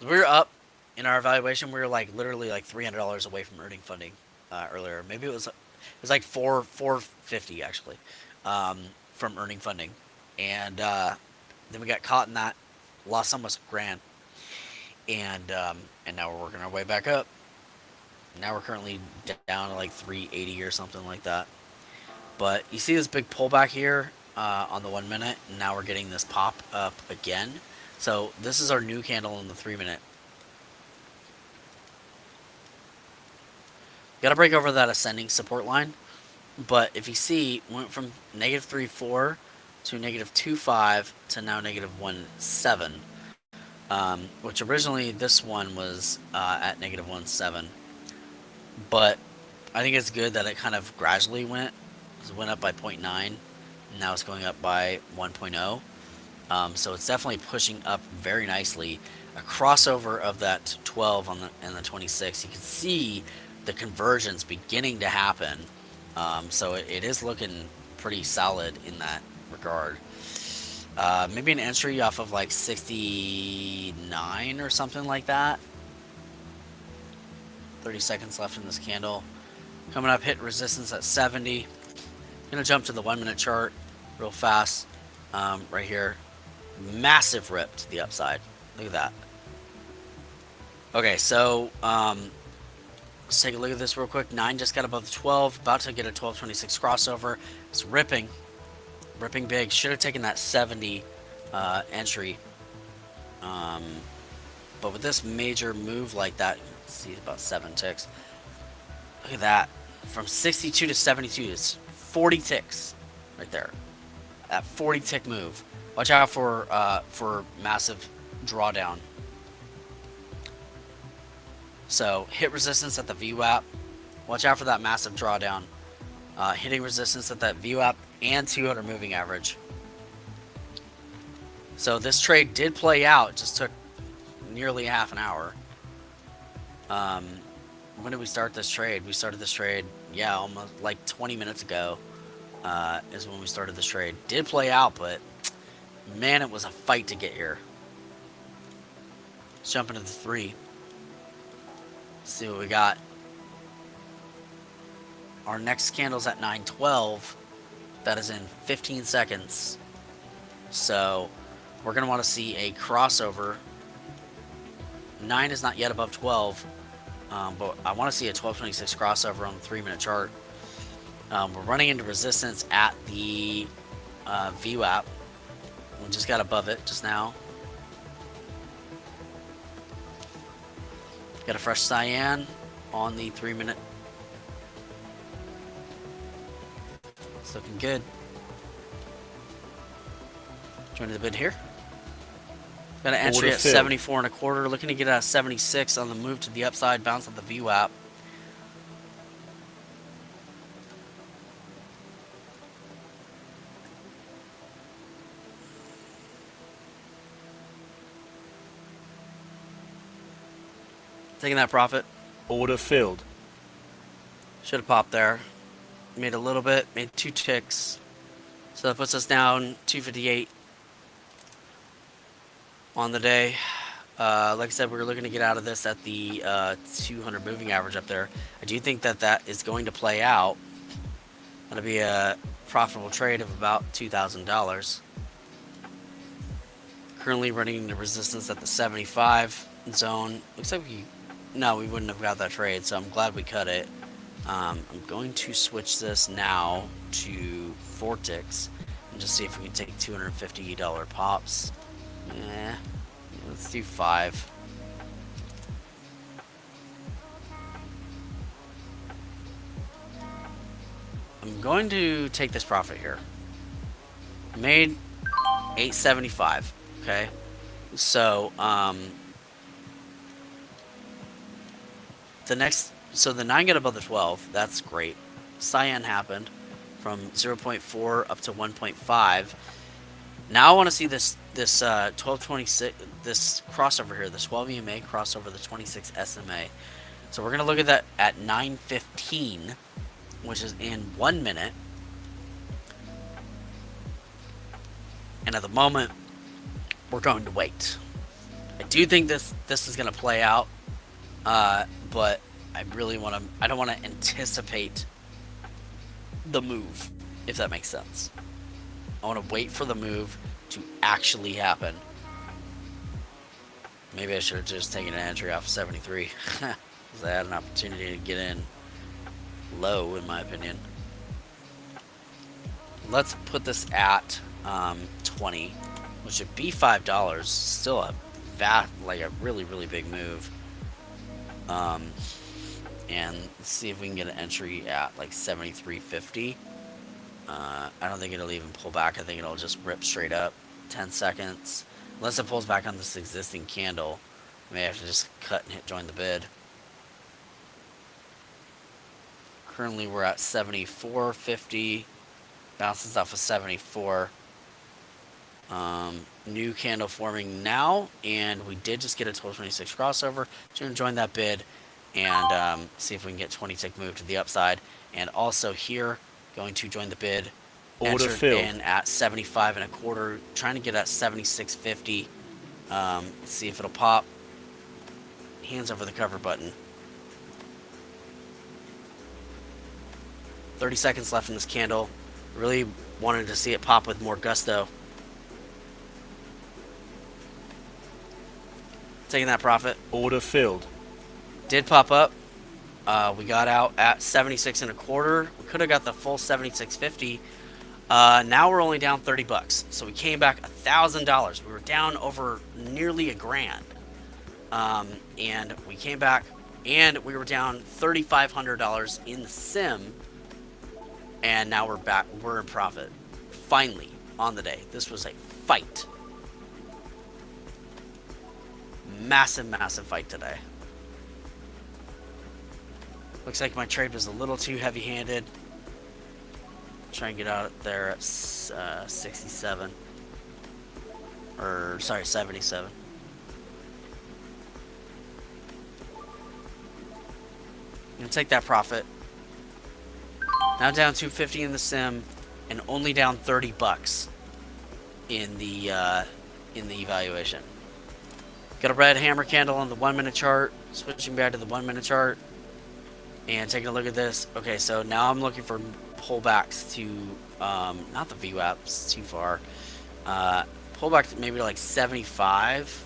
We were up in our evaluation. We were like literally like $300 away from earning funding earlier. Maybe it was like $450 actually from earning funding, and then we got caught in that, lost almost $1,000, and now we're working our way back up. Now we're currently down to like 380 or something like that. But you see this big pullback here on the 1 minute, and now we're getting this pop up again. So this is our new candle in the 3 minute. Got to break over that ascending support line. But if you see, went from negative 3.4 to negative 2.5 to now negative 1.7. Which originally this one was at negative 1.7. But I think it's good that it kind of gradually went. It went up by 0.9. Now it's going up by 1.0. So it's definitely pushing up very nicely. A crossover of that 12 on and the 26. You can see the conversions beginning to happen. So it is looking pretty solid in that regard. Maybe an entry off of like 69 or something like that. 30 seconds left in this candle. Coming up, hit resistance at 70. Gonna jump to the 1 minute chart real fast. Right here. Massive rip to the upside. Look at that. Okay, so let's take a look at this real quick. 9 just got above the 12. About to get a 12.26 crossover. It's ripping. Ripping big. Should have taken that 70 entry. But with this major move like that, see about 7 ticks. Look at that. From 62 to 72, it's 40 ticks right there. That 40 tick move. Watch out for massive drawdown. So hit resistance at the VWAP. Watch out for that massive drawdown. Hitting resistance at that VWAP and 200 moving average. So this trade did play out. It just took nearly half an hour. When did we start this trade? We started this trade, yeah, almost like 20 minutes ago. Is when we started this trade. Did play out, but man, it was a fight to get here. Let's jump into the 3. See what we got. Our next candle's at 9:12. That is in 15 seconds. So we're going to want to see a crossover. 9 is not yet above 12. But I want to see a 1226 crossover on the 3-minute chart. We're running into resistance at the VWAP. We just got above it just now. Got a fresh cyan on the 3-minute. It's looking good. Joining the bid here. Got an entry at 74 and a quarter. Looking to get out 76 on the move to the upside. Bounce at the VWAP. Taking that profit.
Order filled.
Should have popped there. Made a little bit. Made 2 ticks. So that puts us down 258 on the day. Like I said, we were looking to get out of this at the 200 moving average up there. I do think that that is going to play out. That'll be a profitable trade of about $2,000. Currently running into resistance at the 75 zone. Looks like we wouldn't have got that trade, so I'm glad we cut it. I'm going to switch this now to 4 ticks and just see if we can take $250 pops. Let's do 5. I'm going to take this profit here. Made 875. Okay, so the 9 got above the 12. That's great. Cyan happened from 0.4 up to 1.5. Now I want to see this 1226, this crossover here, the 12 EMA crossover the 26 SMA. So we're gonna look at that at 9:15, which is in 1 minute. And at the moment, we're going to wait. I do think this is gonna play out, but I don't want to anticipate the move, if that makes sense. I want to wait for the move to actually happen. Maybe I should have just taken an entry off of 73. Because I had an opportunity to get in low, in my opinion. Let's put this at 20, which would be $5. Still a really, really big move. And let's see if we can get an entry at like 73.50. I don't think it'll even pull back. I think it'll just rip straight up. 10 seconds. Unless it pulls back on this existing candle, I may have to just cut and hit join the bid. Currently we're at 74.50. Bounces off of 74. New candle forming now, and we did just get a 1226 crossover. So we're going to join that bid and see if we can get 20 tick move to the upside. And also here, going to join the bid.
Order
entered
filled.
in at 75 and a quarter, trying to get at 76.50. Let's see if it'll pop. Hands over the cover button. 30 seconds left in this candle. Really wanted to see it pop with more gusto. Taking that profit.
Order filled.
Did pop up. We got out at 76 and a quarter. We could have got the full 76.50. Now we're only down 30 bucks. So we came back $1,000. We were down over nearly a grand. And we came back and we were down $3,500 in the sim. And now we're back. We're in profit. Finally, on the day. This was a fight. Massive, massive fight today. Looks like my trade was a little too heavy-handed. Try and get out there at 67. Or, sorry, 77. Gonna take that profit. Now down 250 in the sim, and only down 30 bucks in the evaluation. Got a red hammer candle on the 1 minute chart. Switching back to the 1 minute chart, and taking a look at this. Okay, so now I'm looking for pullbacks to not the VWAPs too far. Pullback to maybe like 75,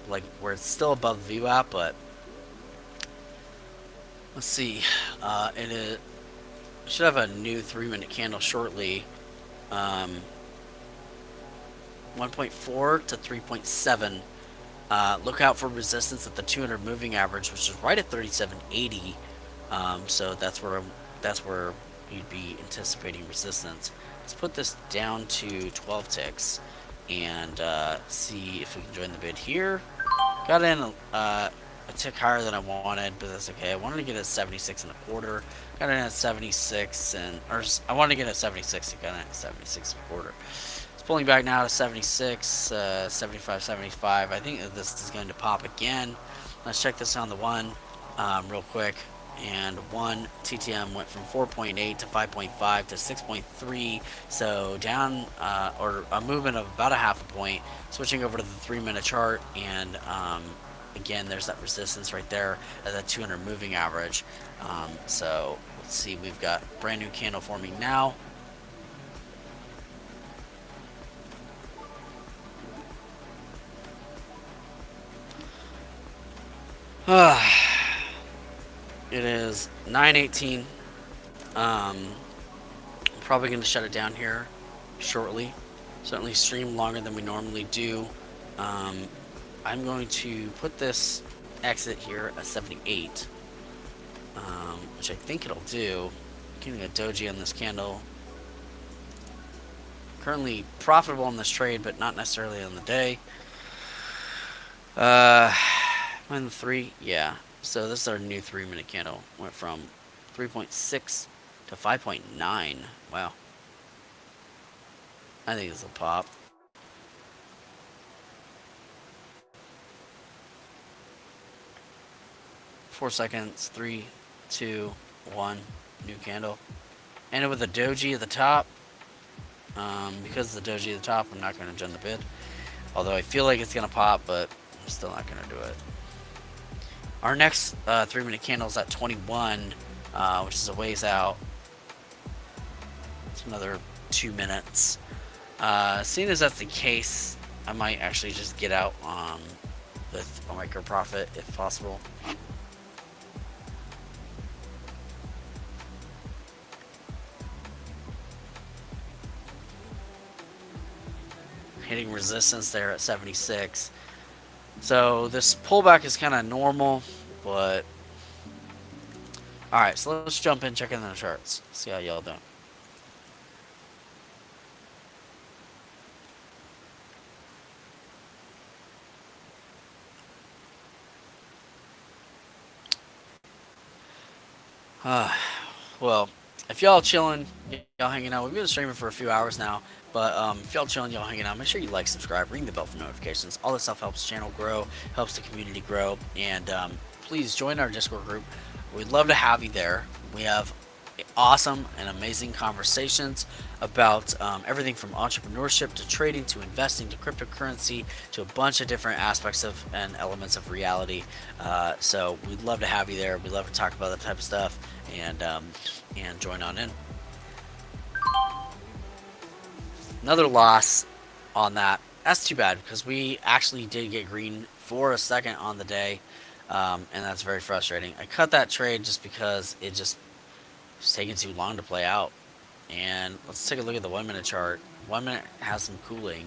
like where it's still above the VWAP, but let's see. It is. Should have a new 3 minute candle shortly. 1.4 to 3.7. Look out for resistance at the 200 moving average, which is right at 37.80. So that's where you'd be anticipating resistance. Let's put this down to 12 ticks and see if we can join the bid here. Got in a tick higher than I wanted, but that's okay. I wanted to get at 76 and a quarter. Got in at 76 I wanted to get at 76 and got in at 76 and a quarter. It's pulling back now to 76, 75, 75. I think that this is going to pop again. Let's check this on the one real quick. And one TTM went from 4.8 to 5.5 to 6.3, so down or a movement of about a half a point. Switching over to the 3 minute chart, and again, there's that resistance right there at that 200 moving average. So let's see, we've got brand new candle forming now. It is 9:18. Probably going to shut it down here shortly. Certainly stream longer than we normally do. I'm going to put this exit here at 78, which I think it'll do. Getting a doji on this candle. Currently profitable in this trade, but not necessarily on the day. In the 3, yeah. So this is our new 3 minute candle. Went from 3.6 to 5.9. Wow. I think this will pop. Four seconds. 3, 2, 1. New candle. Ended with a doji at the top. Because of the doji at the top, I'm not going to join the bid. Although I feel like it's going to pop, but I'm still not going to do it. Our next 3 minute candle is at 21, which is a ways out. It's another 2 minutes. Seeing as that's the case, I might actually just get out with a micro profit if possible. Hitting resistance there at 76. So this pullback is kind of normal, but alright, so let's jump in, check in the charts, see how y'all doing. Well, if y'all chilling, y'all hanging out, we've been streaming for a few hours now, but if y'all chilling, y'all hanging out, make sure you like, subscribe, ring the bell for notifications. All this stuff helps the channel grow, helps the community grow, and please join our Discord group. We'd love to have you there. We have awesome and amazing conversations about everything from entrepreneurship to trading to investing to cryptocurrency to a bunch of different aspects of and elements of reality. So we'd love to have you there. We'd love to talk about that type of stuff and join on in. Another loss on that. That's too bad because we actually did get green for a second on the day, and that's very frustrating. I cut that trade just because it just was taking too long to play out. And let's take a look at the 1 minute chart. 1 minute has some cooling,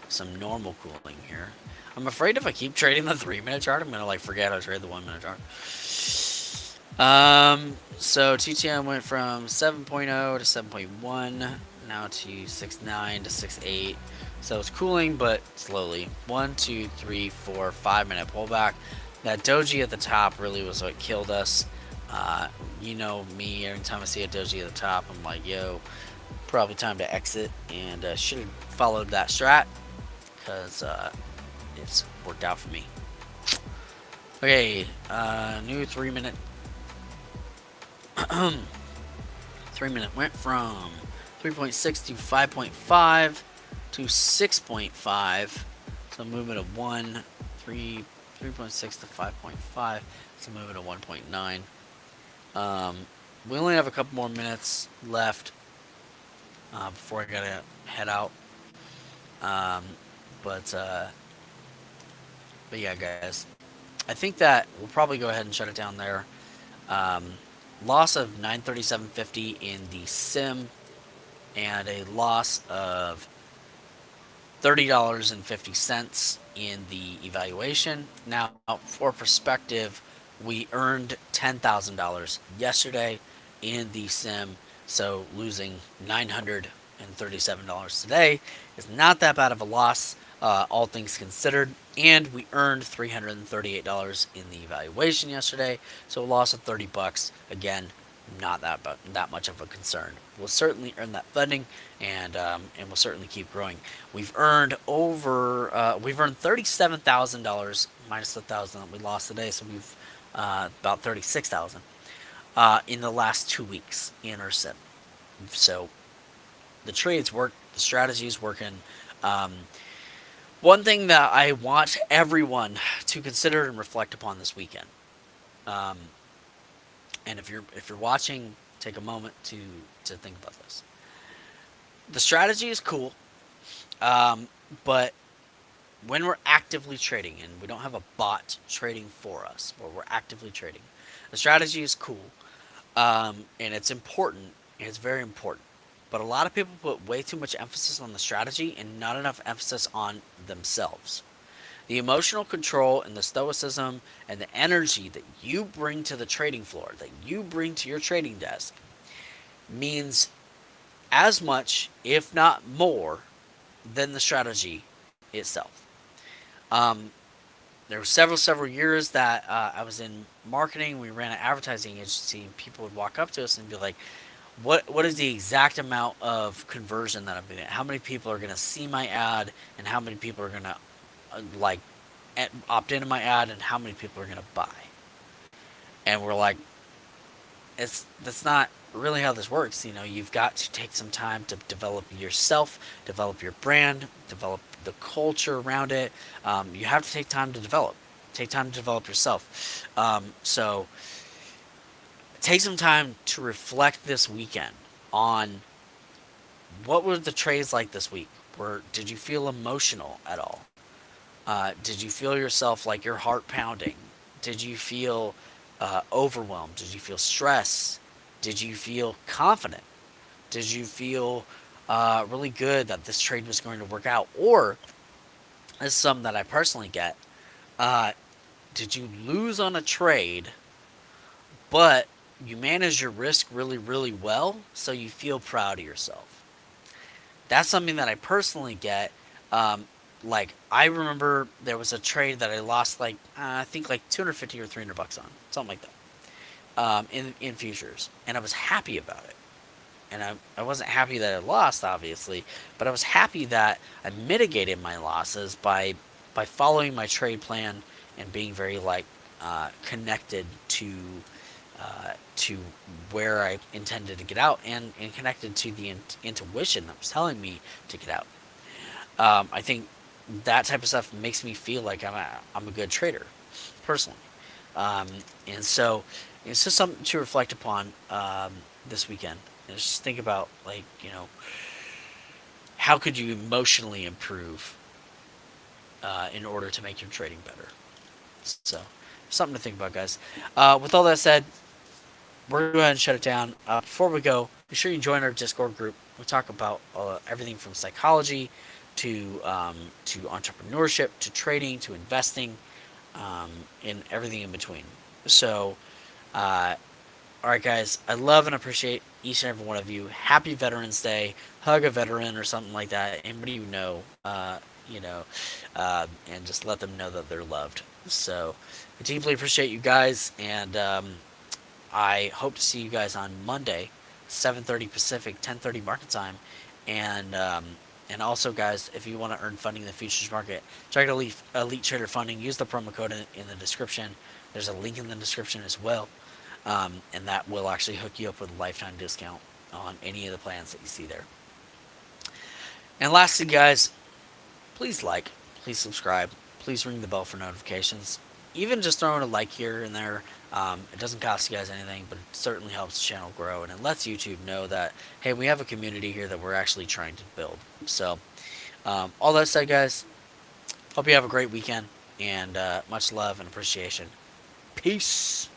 some normal cooling here. I'm afraid if I keep trading the 3 minute chart, I'm gonna like forget how to trade the 1 minute chart. So TTM went from 7.0 to 7.1, now to 6.9 to 6.8. So it's cooling, but slowly. 1, 2, 3, 4, 5 minute pullback. That doji at the top really was what killed us. You know me, every time I see a doji at the top, I'm like, yo, probably time to exit, and should have followed that strat because it's worked out for me. Okay, new 3 minute. 3 minute went from 3.6 to 5.5 to 6.5. So movement of 3.6 to 5.5. So movement of 1.9. We only have a couple more minutes left before I gotta head out. Um, but uh, but yeah, guys, I think that we'll probably go ahead and shut it down there. Um, Loss of 937.50 in the sim, and a loss of $30.50 in the evaluation. Now, for perspective, we earned $10,000 yesterday in the sim, so losing $937 today is not that bad of a loss, all things considered. And we earned $338 in the evaluation yesterday, so a loss of $30. Again, not that much of a concern. We'll certainly earn that funding, and we'll certainly keep growing. We've earned $37,000 minus the thousand that we lost today, so we've about 36,000 in the last 2 weeks in our sim. So the trades work, the strategy is working. Um, One thing that I want everyone to consider and reflect upon this weekend, um, and if you're watching, take a moment to think about this. The strategy is cool, um, but when we're actively trading and we don't have a bot trading for us, or we're actively trading, the strategy is cool, and it's important. It's very important. But a lot of people put way too much emphasis on the strategy and not enough emphasis on themselves. The emotional control and the stoicism and the energy that you bring to the trading floor, that you bring to your trading desk, means as much, if not more, than the strategy itself. Um, there were several years that I was in marketing. We ran an advertising agency, and people would walk up to us and be like, "What is the exact amount of conversion that I'm getting? How many people are going to see my ad, and how many people are going to like opt into my ad, and how many people are going to buy?" And we're like, that's not really how this works. You know, you've got to take some time to develop yourself, develop your brand, develop the culture around it. You have to take time to develop. Take time to develop yourself. So take some time to reflect this weekend on what were the trades like this week. Did you feel emotional at all? Did you feel yourself like your heart pounding? Did you feel overwhelmed? Did you feel stress? Did you feel confident? Did you feel really good that this trade was going to work out? Or, this is something that I personally get, uh, did you lose on a trade, but you manage your risk really, really well, so you feel proud of yourself? That's something that I personally get. Um, like, I remember there was a trade that I lost, like, I think like 250 or $300 on, something like that, in futures, and I was happy about it. And I wasn't happy that I lost, obviously, but I was happy that I mitigated my losses by following my trade plan and being very like connected to where I intended to get out, and connected to the intuition that was telling me to get out. I think that type of stuff makes me feel like I'm a good trader, personally. Um, and so it's just something to reflect upon this weekend. And just think about, like, how could you emotionally improve in order to make your trading better. So something to think about, guys. With all that said, we're going to go ahead and shut it down. Before we go, Make sure you join our Discord group. We talk about everything from psychology to entrepreneurship to trading to investing, and everything in between. So, uh, all right, guys, I love and appreciate each and every one of you. Happy Veterans Day. Hug a veteran or something like that. Anybody you know, you know, and just let them know that they're loved. So, I deeply appreciate you guys, and I hope to see you guys on Monday, 7:30 Pacific, 10:30 market time, and also, guys, if you want to earn funding in the futures market, check out Elite Trader Funding. Use the promo code in the description. There's a link in the description as well, and that will actually hook you up with a lifetime discount on any of the plans that you see there. And lastly, guys, please like, please subscribe, please ring the bell for notifications. Even just throwing a like here and there, it doesn't cost you guys anything, but it certainly helps the channel grow, and it lets YouTube know that, hey, we have a community here that we're actually trying to build. So, all that said, guys, hope you have a great weekend, and much love and appreciation. Peace.